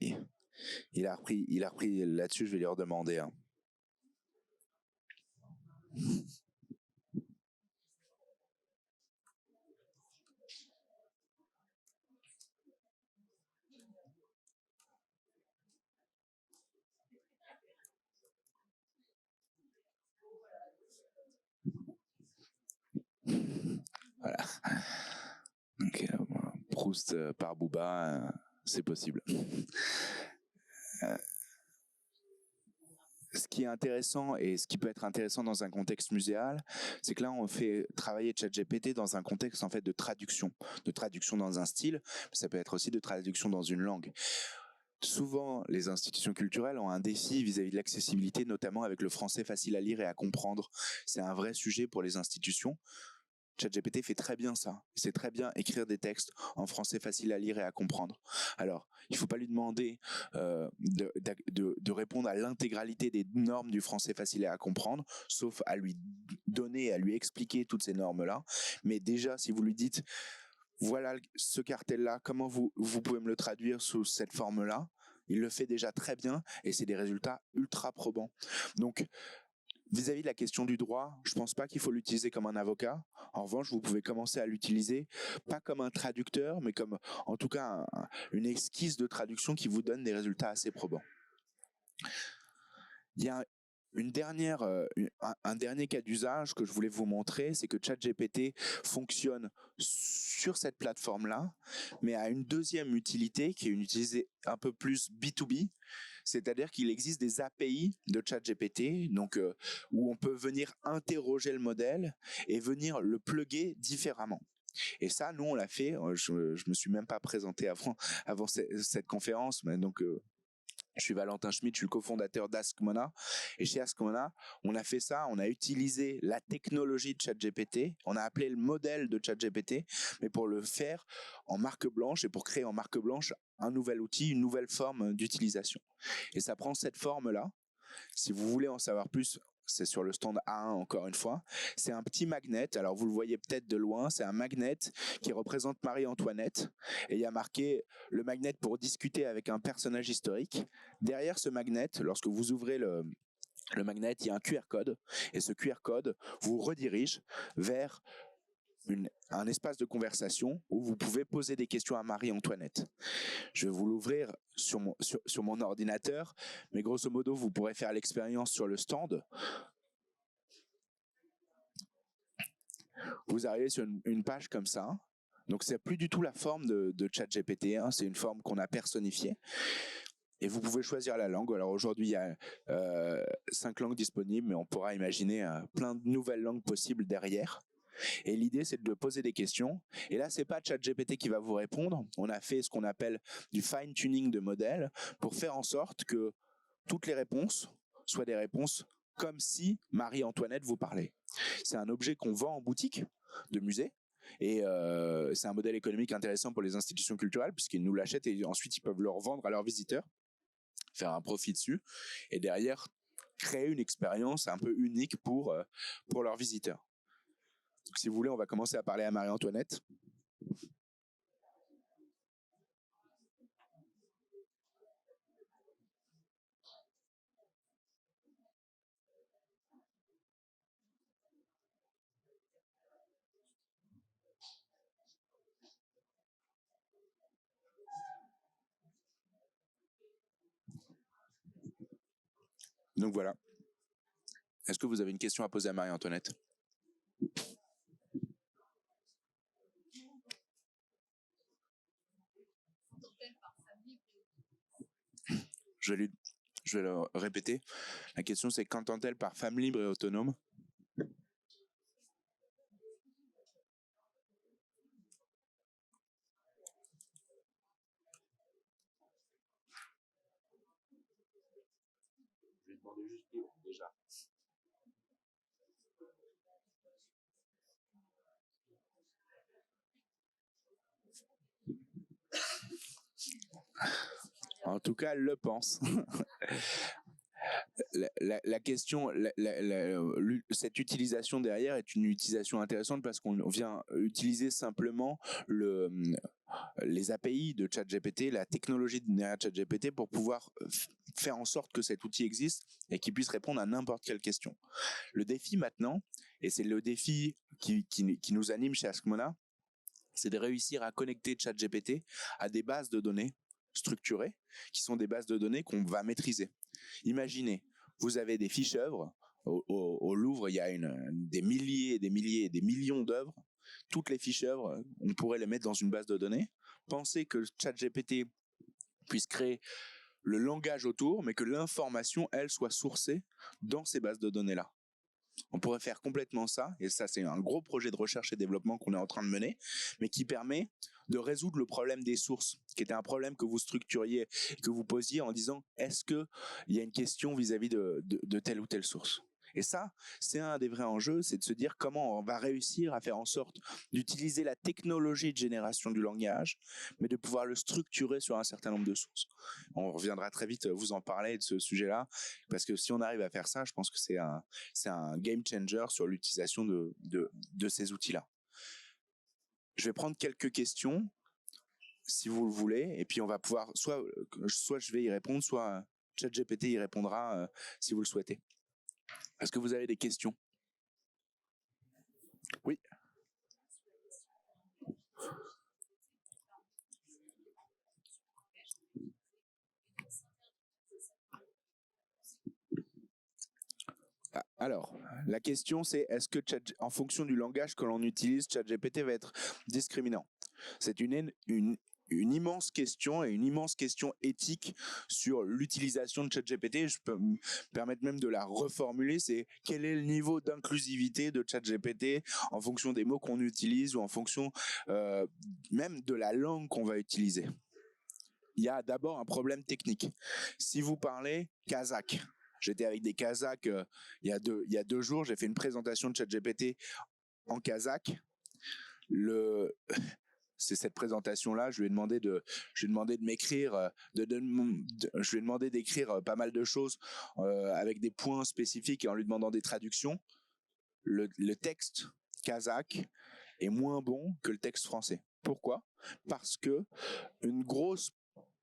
il a repris là-dessus, je vais lui redemander. Hein. Voilà. Donc, Proust par Booba, c'est possible. Ce qui est intéressant et ce qui peut être intéressant dans un contexte muséal, c'est que là on fait travailler ChatGPT dans un contexte en fait de traduction dans un style, mais ça peut être aussi de traduction dans une langue. Souvent, les institutions culturelles ont un défi vis-à-vis de l'accessibilité, notamment avec le français facile à lire et à comprendre. C'est un vrai sujet pour les institutions. ChatGPT fait très bien ça. Il sait très bien écrire des textes en français facile à lire et à comprendre. Alors, il ne faut pas lui demander de répondre à l'intégralité des normes du français facile à comprendre, sauf à lui donner, à lui expliquer toutes ces normes-là. Mais déjà, si vous lui dites, voilà ce cartel-là, comment vous pouvez me le traduire sous cette forme-là, il le fait déjà très bien et c'est des résultats ultra probants. Donc, vis-à-vis de la question du droit, je ne pense pas qu'il faut l'utiliser comme un avocat. En revanche, vous pouvez commencer à l'utiliser, pas comme un traducteur, mais comme, en tout cas, une esquisse de traduction qui vous donne des résultats assez probants. Il y a un dernier cas d'usage que je voulais vous montrer, c'est que ChatGPT fonctionne sur cette plateforme-là, mais a une deuxième utilité qui est une utilité un peu plus B2B, c'est-à-dire qu'il existe des API de ChatGPT, donc où on peut venir interroger le modèle et venir le plugger différemment. Et ça, nous, on l'a fait. Je me suis même pas présenté avant cette conférence, mais donc je suis Valentin Schmitt, je suis le cofondateur d'Askmona. Et chez Askmona, on a fait ça, on a utilisé la technologie de ChatGPT, on a appelé le modèle de ChatGPT, mais pour le faire en marque blanche et pour créer en marque blanche un nouvel outil, une nouvelle forme d'utilisation. Et ça prend cette forme-là. Si vous voulez en savoir plus, c'est sur le stand A1 encore une fois. C'est un petit magnet, alors vous le voyez peut-être de loin, c'est un magnet qui représente Marie-Antoinette et il y a marqué le magnet pour discuter avec un personnage historique. Derrière ce magnet, lorsque vous ouvrez le magnet, il y a un QR code et ce QR code vous redirige vers un espace de conversation où vous pouvez poser des questions à Marie-Antoinette. Je vais vous l'ouvrir sur mon ordinateur, mais grosso modo, vous pourrez faire l'expérience sur le stand. Vous arrivez sur une page comme ça. Donc, c'est plus du tout la forme de ChatGPT, hein, c'est une forme qu'on a personnifiée. Et vous pouvez choisir la langue. Alors aujourd'hui, il y a 5 langues disponibles, mais on pourra imaginer plein de nouvelles langues possibles derrière. Et l'idée, c'est de poser des questions. Et là, c'est pas ChatGPT qui va vous répondre. On a fait ce qu'on appelle du fine-tuning de modèle pour faire en sorte que toutes les réponses soient des réponses comme si Marie-Antoinette vous parlait. C'est un objet qu'on vend en boutique de musée. Et c'est un modèle économique intéressant pour les institutions culturelles puisqu'ils nous l'achètent et ensuite ils peuvent le revendre à leurs visiteurs, faire un profit dessus et derrière créer une expérience un peu unique pour leurs visiteurs. Donc, si vous voulez, on va commencer à parler à Marie-Antoinette. Donc voilà. Est-ce que vous avez une question à poser à Marie-Antoinette ? Je vais le répéter. La question, c'est qu'entend-elle par femme libre et autonome ? Je vais demander juste libre, déjà. En tout cas, elle le pense. La question, cette utilisation derrière est une utilisation intéressante parce qu'on vient utiliser simplement les API de ChatGPT, la technologie derrière ChatGPT pour pouvoir faire en sorte que cet outil existe et qu'il puisse répondre à n'importe quelle question. Le défi maintenant, et c'est le défi qui nous anime chez Askmona, c'est de réussir à connecter ChatGPT à des bases de données structurées qui sont des bases de données qu'on va maîtriser. Imaginez, vous avez des fiches-œuvres. Au Louvre, il y a des milliers et des milliers et des millions d'œuvres. Toutes les fiches-œuvres, on pourrait les mettre dans une base de données. Pensez que ChatGPT puisse créer le langage autour, mais que l'information, elle, soit sourcée dans ces bases de données-là. On pourrait faire complètement ça, et ça c'est un gros projet de recherche et développement qu'on est en train de mener, mais qui permet de résoudre le problème des sources, qui était un problème que vous structuriez, que vous posiez en disant est-ce qu'il y a une question vis-à-vis de telle ou telle source. Et ça, c'est un des vrais enjeux, c'est de se dire comment on va réussir à faire en sorte d'utiliser la technologie de génération du langage, mais de pouvoir le structurer sur un certain nombre de sources. On reviendra très vite vous en parler de ce sujet-là, parce que si on arrive à faire ça, je pense que c'est un game changer sur l'utilisation de ces outils-là. Je vais prendre quelques questions, si vous le voulez, et puis on va pouvoir, soit je vais y répondre, soit ChatGPT y répondra si vous le souhaitez. Est-ce que vous avez des questions ? Oui. Alors, la question c'est est-ce que en fonction du langage que l'on utilise, ChatGPT va être discriminant ? C'est une immense question et une immense question éthique sur l'utilisation de ChatGPT. Je peux me permettre même de la reformuler, c'est quel est le niveau d'inclusivité de ChatGPT en fonction des mots qu'on utilise ou en fonction même de la langue qu'on va utiliser. Il y a d'abord un problème technique. Si vous parlez kazakh, j'étais avec des Kazakhs il y a 2 jours, j'ai fait une présentation de ChatGPT en kazakh. C'est cette présentation-là, je lui ai demandé de m'écrire, je lui ai demandé d'écrire pas mal de choses avec des points spécifiques et en lui demandant des traductions. Le texte kazakh est moins bon que le texte français. Pourquoi ? Parce que une grosse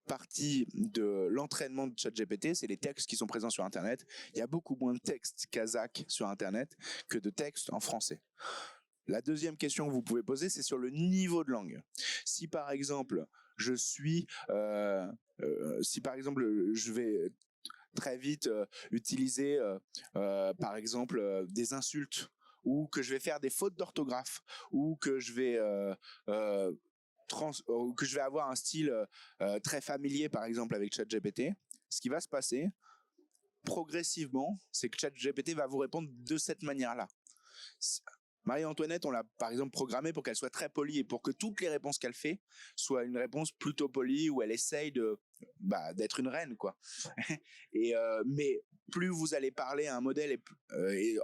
partie de l'entraînement de ChatGPT, c'est les textes qui sont présents sur Internet. Il y a beaucoup moins de textes kazakh sur Internet que de textes en français. La deuxième question que vous pouvez poser, c'est sur le niveau de langue. Si par exemple, si par exemple, je vais très vite utiliser, par exemple, des insultes, ou que je vais faire des fautes d'orthographe, ou que je vais ou que je vais avoir un style très familier, par exemple avec ChatGPT, ce qui va se passer progressivement, c'est que ChatGPT va vous répondre de cette manière-là. Marie-Antoinette, on l'a par exemple programmée pour qu'elle soit très polie et pour que toutes les réponses qu'elle fait soient une réponse plutôt polie, où elle essaye d'être une reine, quoi. Mais plus vous allez parler à un modèle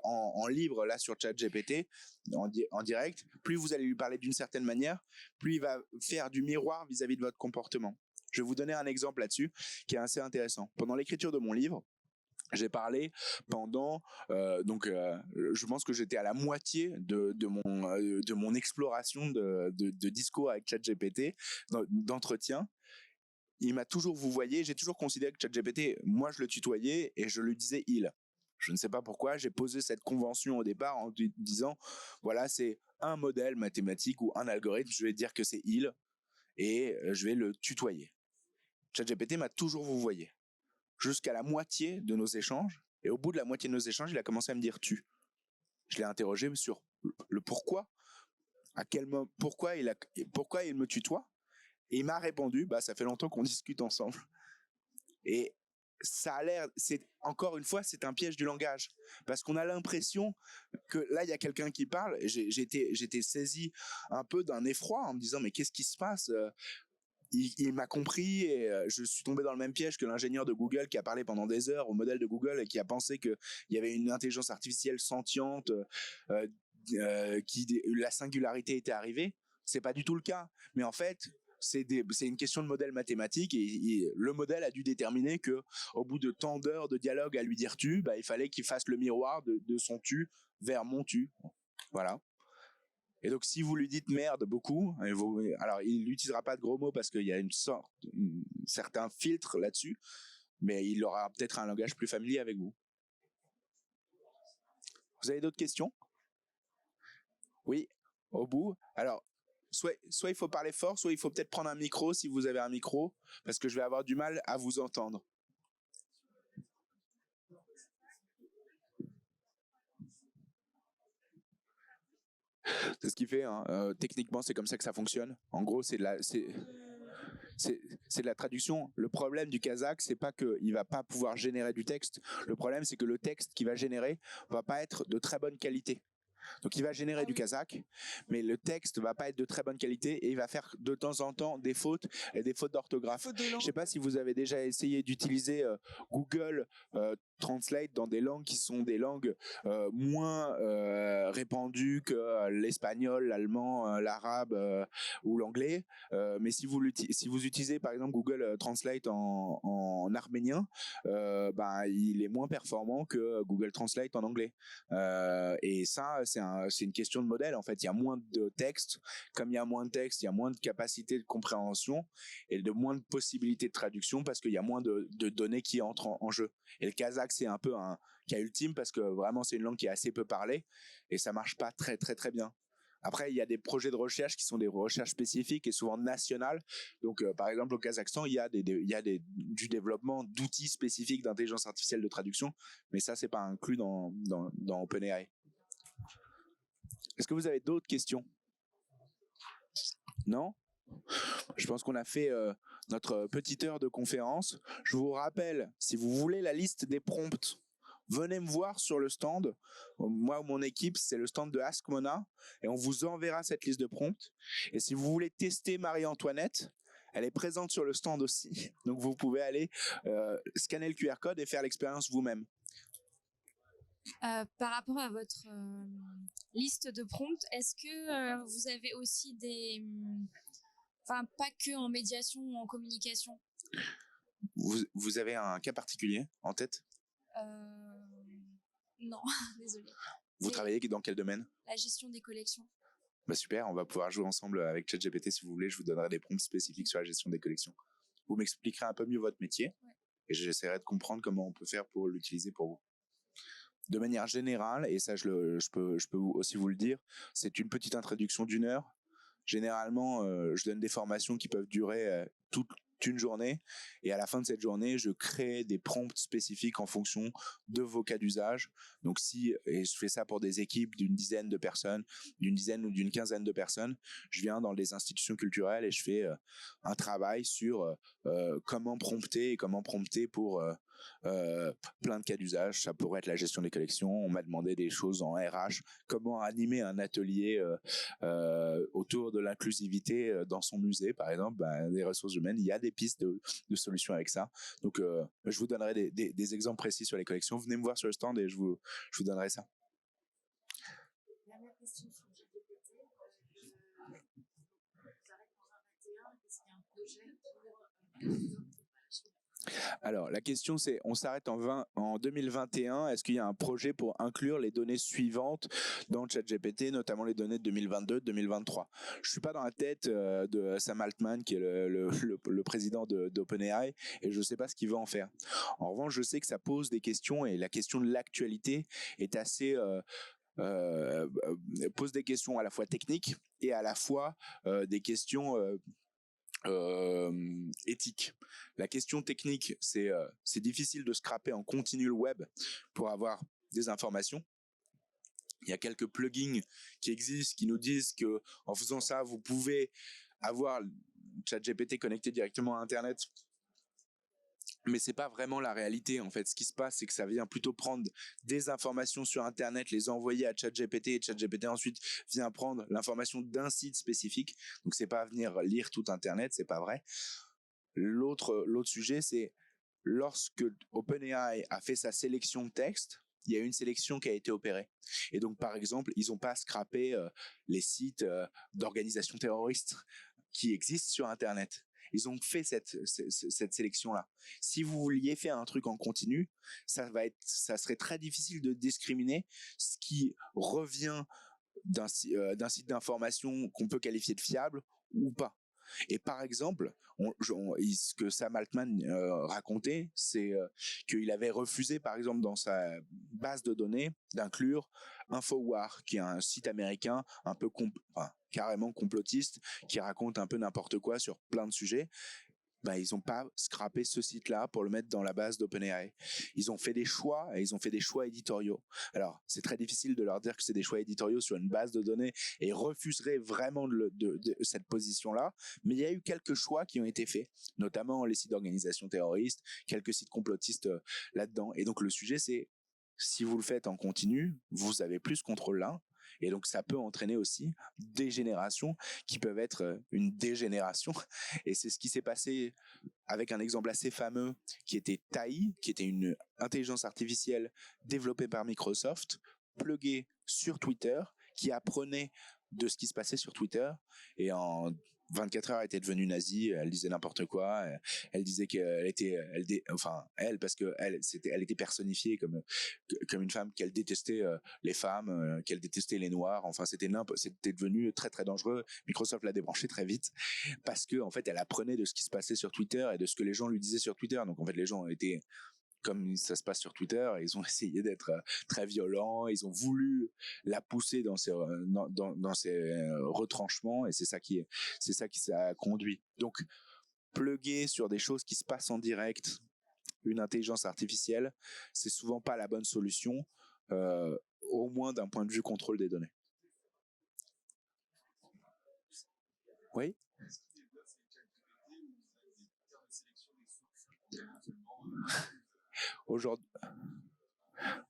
en libre là sur ChatGPT en direct, plus vous allez lui parler d'une certaine manière, plus il va faire du miroir vis-à-vis de votre comportement. Je vais vous donner un exemple là-dessus qui est assez intéressant. Pendant l'écriture de mon livre, j'ai parlé pendant je pense que j'étais à la moitié de mon exploration de discours avec ChatGPT, d'entretien. Il m'a toujours vouvoyé, j'ai toujours considéré que ChatGPT, moi je le tutoyais et je lui disais il. Je ne sais pas pourquoi, j'ai posé cette convention au départ en disant voilà, c'est un modèle mathématique ou un algorithme, je vais dire que c'est il et je vais le tutoyer. ChatGPT m'a toujours vouvoyé jusqu'à la moitié de nos échanges, et au bout de la moitié de nos échanges, il a commencé à me dire tu. Je l'ai interrogé sur le pourquoi, pourquoi il me tutoie, et il m'a répondu ça fait longtemps qu'on discute ensemble. Et ça a l'air, encore une fois, c'est un piège du langage, parce qu'on a l'impression que là il y a quelqu'un qui parle. J'étais saisi un peu d'un effroi en me disant mais qu'est-ce qui se passe? Il m'a compris, et je suis tombé dans le même piège que l'ingénieur de Google qui a parlé pendant des heures au modèle de Google et qui a pensé qu'il y avait une intelligence artificielle sentiente, la singularité était arrivée. C'est pas du tout le cas. Mais en fait, c'est une question de modèle mathématique, et le modèle a dû déterminer que au bout de tant d'heures de dialogue à lui dire tu, il fallait qu'il fasse le miroir de son tu vers mon tu. Voilà. Et donc, si vous lui dites merde beaucoup, alors il n'utilisera pas de gros mots parce qu'il y a un certain filtre là-dessus, mais il aura peut-être un langage plus familier avec vous. Vous avez d'autres questions? Oui, au bout. Alors, soit il faut parler fort, soit il faut peut-être prendre un micro si vous avez un micro, parce que je vais avoir du mal à vous entendre. C'est ce qu'il fait, hein. Techniquement, c'est comme ça que ça fonctionne. En gros, c'est de la traduction. Le problème du kazakh, c'est pas qu'il va pas pouvoir générer du texte. Le problème, c'est que le texte qu'il va générer va pas être de très bonne qualité. Donc il va générer du kazakh, mais le texte va pas être de très bonne qualité, et il va faire de temps en temps des fautes et des fautes d'orthographe. Je sais pas si vous avez déjà essayé d'utiliser Google Translate dans des langues qui sont des langues moins répandues que l'espagnol, l'allemand, l'arabe ou l'anglais. Mais si vous utilisez par exemple Google Translate en arménien, il est moins performant que Google Translate en anglais. Et ça, c'est une question de modèle. En fait, il y a moins de texte. Comme il y a moins de texte, il y a moins de capacité de compréhension et de moins de possibilités de traduction, parce qu'il y a moins de données qui entrent en jeu. Et le kazakh, c'est un peu un cas ultime, parce que vraiment, c'est une langue qui est assez peu parlée et ça marche pas très très très bien. Après, il y a des projets de recherche qui sont des recherches spécifiques et souvent nationales. Donc, par exemple, au Kazakhstan, il y a du développement d'outils spécifiques d'intelligence artificielle de traduction, mais ça, c'est pas inclus dans OpenAI. Est-ce que vous avez d'autres questions? Non? Je pense qu'on a fait notre petite heure de conférence. Je vous rappelle, si vous voulez la liste des prompts, venez me voir sur le stand. Moi ou mon équipe, c'est le stand de Ask Mona, et on vous enverra cette liste de prompts. Et si vous voulez tester Marie-Antoinette, elle est présente sur le stand aussi. Donc vous pouvez aller scanner le QR code et faire l'expérience vous-même. Par rapport à votre liste de prompts, est-ce que vous avez aussi pas que en médiation ou en communication? Vous avez un cas particulier en tête? Non, désolée. Vous travaillez dans quel domaine? La gestion des collections. Super, on va pouvoir jouer ensemble avec ChatGPT si vous voulez. Je vous donnerai des prompts spécifiques sur la gestion des collections. Vous m'expliquerez un peu mieux votre métier, et j'essaierai de comprendre comment on peut faire pour l'utiliser pour vous. de manière générale, et ça je peux aussi vous le dire, c'est une petite introduction d'1 heure. Généralement, je donne des formations qui peuvent durer toute une journée, et à la fin de cette journée, je crée des prompts spécifiques en fonction de vos cas d'usage. Donc et je fais ça pour des équipes d'une dizaine de personnes, d'une dizaine ou d'une quinzaine de personnes, je viens dans les institutions culturelles et je fais un travail sur comment prompter pour plein de cas d'usage. Ça pourrait être la gestion des collections. On m'a demandé des choses en RH, comment animer un atelier autour de l'inclusivité dans son musée, par exemple, des ressources humaines. Il y a des pistes de solutions avec ça. Donc, je vous donnerai des exemples précis sur les collections. Venez me voir sur le stand et je vous donnerai ça. Dernière question sur GPT. On s'arrête dans un 21. Est-ce qu'il y a un projet pour Alors, la question c'est, on s'arrête en 2021, est-ce qu'il y a un projet pour inclure les données suivantes dans ChatGPT, notamment les données de 2022, 2023 ? Je suis pas dans la tête de Sam Altman, qui est le président d'OpenAI, et je sais pas ce qu'il veut en faire. En revanche, je sais que ça pose des questions, et la question de l'actualité est assez... pose des questions à la fois techniques et à la fois des questions... éthique. La question technique, c'est difficile de scraper en continu le web pour avoir des informations. Il y a quelques plugins qui existent qui nous disent que en faisant ça, vous pouvez avoir ChatGPT connecté directement à Internet. Mais c'est pas vraiment la réalité, en fait. Ce qui se passe, c'est que ça vient plutôt prendre des informations sur Internet, les envoyer à ChatGPT, et ChatGPT ensuite vient prendre l'information d'un site spécifique. Donc c'est pas venir lire tout Internet, c'est pas vrai. L'autre sujet, c'est lorsque OpenAI a fait sa sélection de texte, il y a une sélection qui a été opérée. Et donc, par exemple, ils n'ont pas scrappé les sites d'organisations terroristes qui existent sur Internet. Ils ont fait cette sélection-là. Si vous vouliez faire un truc en continu, ça serait très difficile de discriminer ce qui revient d'un site d'information qu'on peut qualifier de fiable ou pas. Et par exemple, ce que Sam Altman racontait, c'est qu'il avait refusé, par exemple, dans sa base de données, d'inclure Infowar, qui est un site américain un peu carrément complotiste, qui raconte un peu n'importe quoi sur plein de sujets. Ils n'ont pas scrappé ce site-là pour le mettre dans la base d'OpenAI. Ils ont fait des choix, et ils ont fait des choix éditoriaux. Alors, c'est très difficile de leur dire que c'est des choix éditoriaux sur une base de données, et ils refuseraient vraiment de cette position-là. Mais il y a eu quelques choix qui ont été faits, notamment les sites d'organisations terroristes, quelques sites complotistes là-dedans. Et donc, le sujet, c'est, si vous le faites en continu, vous avez plus ce contrôle-là. Et donc, ça peut entraîner aussi des générations qui peuvent être une dégénération. Et c'est ce qui s'est passé avec un exemple assez fameux qui était Tai, qui était une intelligence artificielle développée par Microsoft, pluguée sur Twitter, qui apprenait de ce qui se passait sur Twitter. Et en 24 heures, elle était devenue nazie, elle disait n'importe quoi, elle disait qu'elle était, parce que elle était personnifiée comme une femme, qu'elle détestait les femmes, qu'elle détestait les noirs, enfin c'était devenu très très dangereux. Microsoft l'a débranché très vite, parce que en fait elle apprenait de ce qui se passait sur Twitter et de ce que les gens lui disaient sur Twitter. Donc en fait les gens étaient, comme ça se passe sur Twitter, ils ont essayé d'être très violents, ils ont voulu la pousser dans ses retranchements, et c'est ça qui a conduit. Donc, pluguer sur des choses qui se passent en direct une intelligence artificielle, c'est souvent pas la bonne solution, au moins d'un point de vue contrôle des données. Oui ?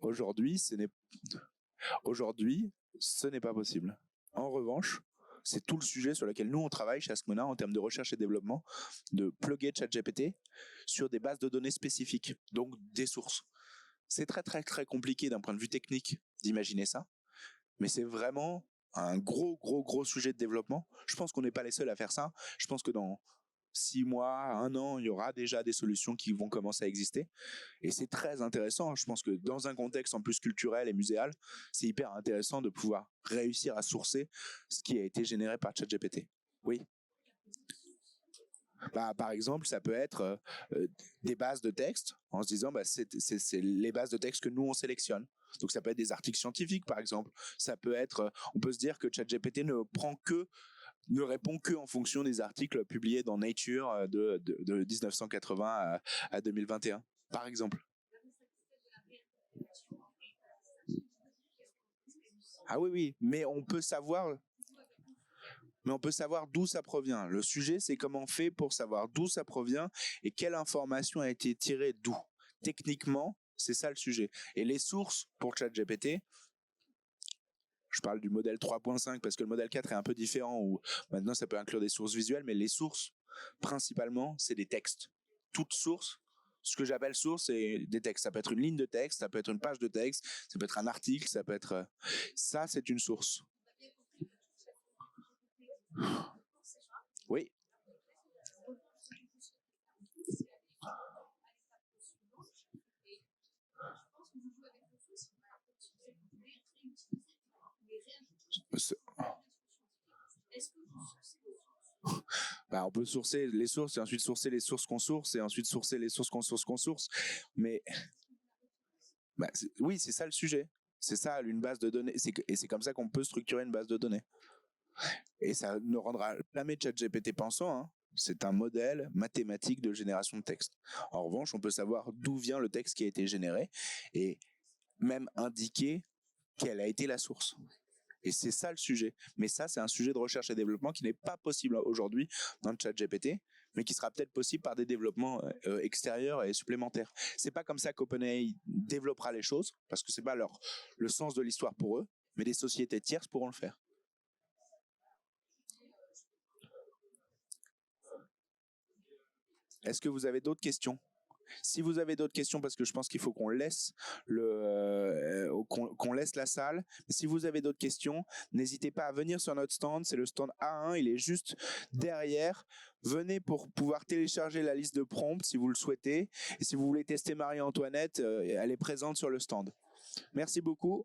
Aujourd'hui, ce n'est pas possible. En revanche, c'est tout le sujet sur lequel nous on travaille chez Askmona en termes de recherche et développement, de plugger ChatGPT sur des bases de données spécifiques, donc des sources. C'est très très très compliqué d'un point de vue technique d'imaginer ça, mais c'est vraiment un gros sujet de développement. Je pense qu'on n'est pas les seuls à faire ça. Je pense que dans 6 mois, 1 an, il y aura déjà des solutions qui vont commencer à exister. Et c'est très intéressant. Je pense que dans un contexte en plus culturel et muséal, c'est hyper intéressant de pouvoir réussir à sourcer ce qui a été généré par ChatGPT. Oui. Par exemple, ça peut être des bases de texte en se disant c'est les bases de texte que nous on sélectionne. Donc ça peut être des articles scientifiques par exemple. Ça peut être, on peut se dire que ChatGPT ne répond que en fonction des articles publiés dans Nature de 1980 à 2021 par exemple. Ah oui, mais on peut savoir d'où ça provient. Le sujet, c'est comment on fait pour savoir d'où ça provient et quelle information a été tirée d'où. Techniquement, c'est ça le sujet. Et les sources pour ChatGPT, je parle du modèle 3.5 parce que le modèle 4 est un peu différent où maintenant ça peut inclure des sources visuelles, mais les sources, principalement, c'est des textes. Toute source, ce que j'appelle source, c'est des textes. Ça peut être une ligne de texte, ça peut être une page de texte, ça peut être un article, ça peut être... Ça, c'est une source. Oui. On peut sourcer les sources et ensuite sourcer les sources qu'on source et ensuite sourcer les sources qu'on source. Mais oui, c'est ça le sujet. C'est ça une base de données. Et c'est comme ça qu'on peut structurer une base de données. Et ça ne rendra jamais ChatGPT pensant. Hein. C'est un modèle mathématique de génération de texte. En revanche, on peut savoir d'où vient le texte qui a été généré et même indiquer quelle a été la source. Et c'est ça le sujet. Mais ça, c'est un sujet de recherche et développement qui n'est pas possible aujourd'hui dans le ChatGPT, mais qui sera peut-être possible par des développements extérieurs et supplémentaires. C'est pas comme ça qu'OpenAI développera les choses, parce que c'est pas le sens de l'histoire pour eux, mais des sociétés tierces pourront le faire. Est-ce que vous avez d'autres questions ? Si vous avez d'autres questions, parce que je pense qu'il faut qu'on laisse qu'on laisse la salle. Si vous avez d'autres questions, n'hésitez pas à venir sur notre stand. C'est le stand A1, il est juste derrière. Venez pour pouvoir télécharger la liste de prompts si vous le souhaitez. Et si vous voulez tester Marie-Antoinette, elle est présente sur le stand. Merci beaucoup.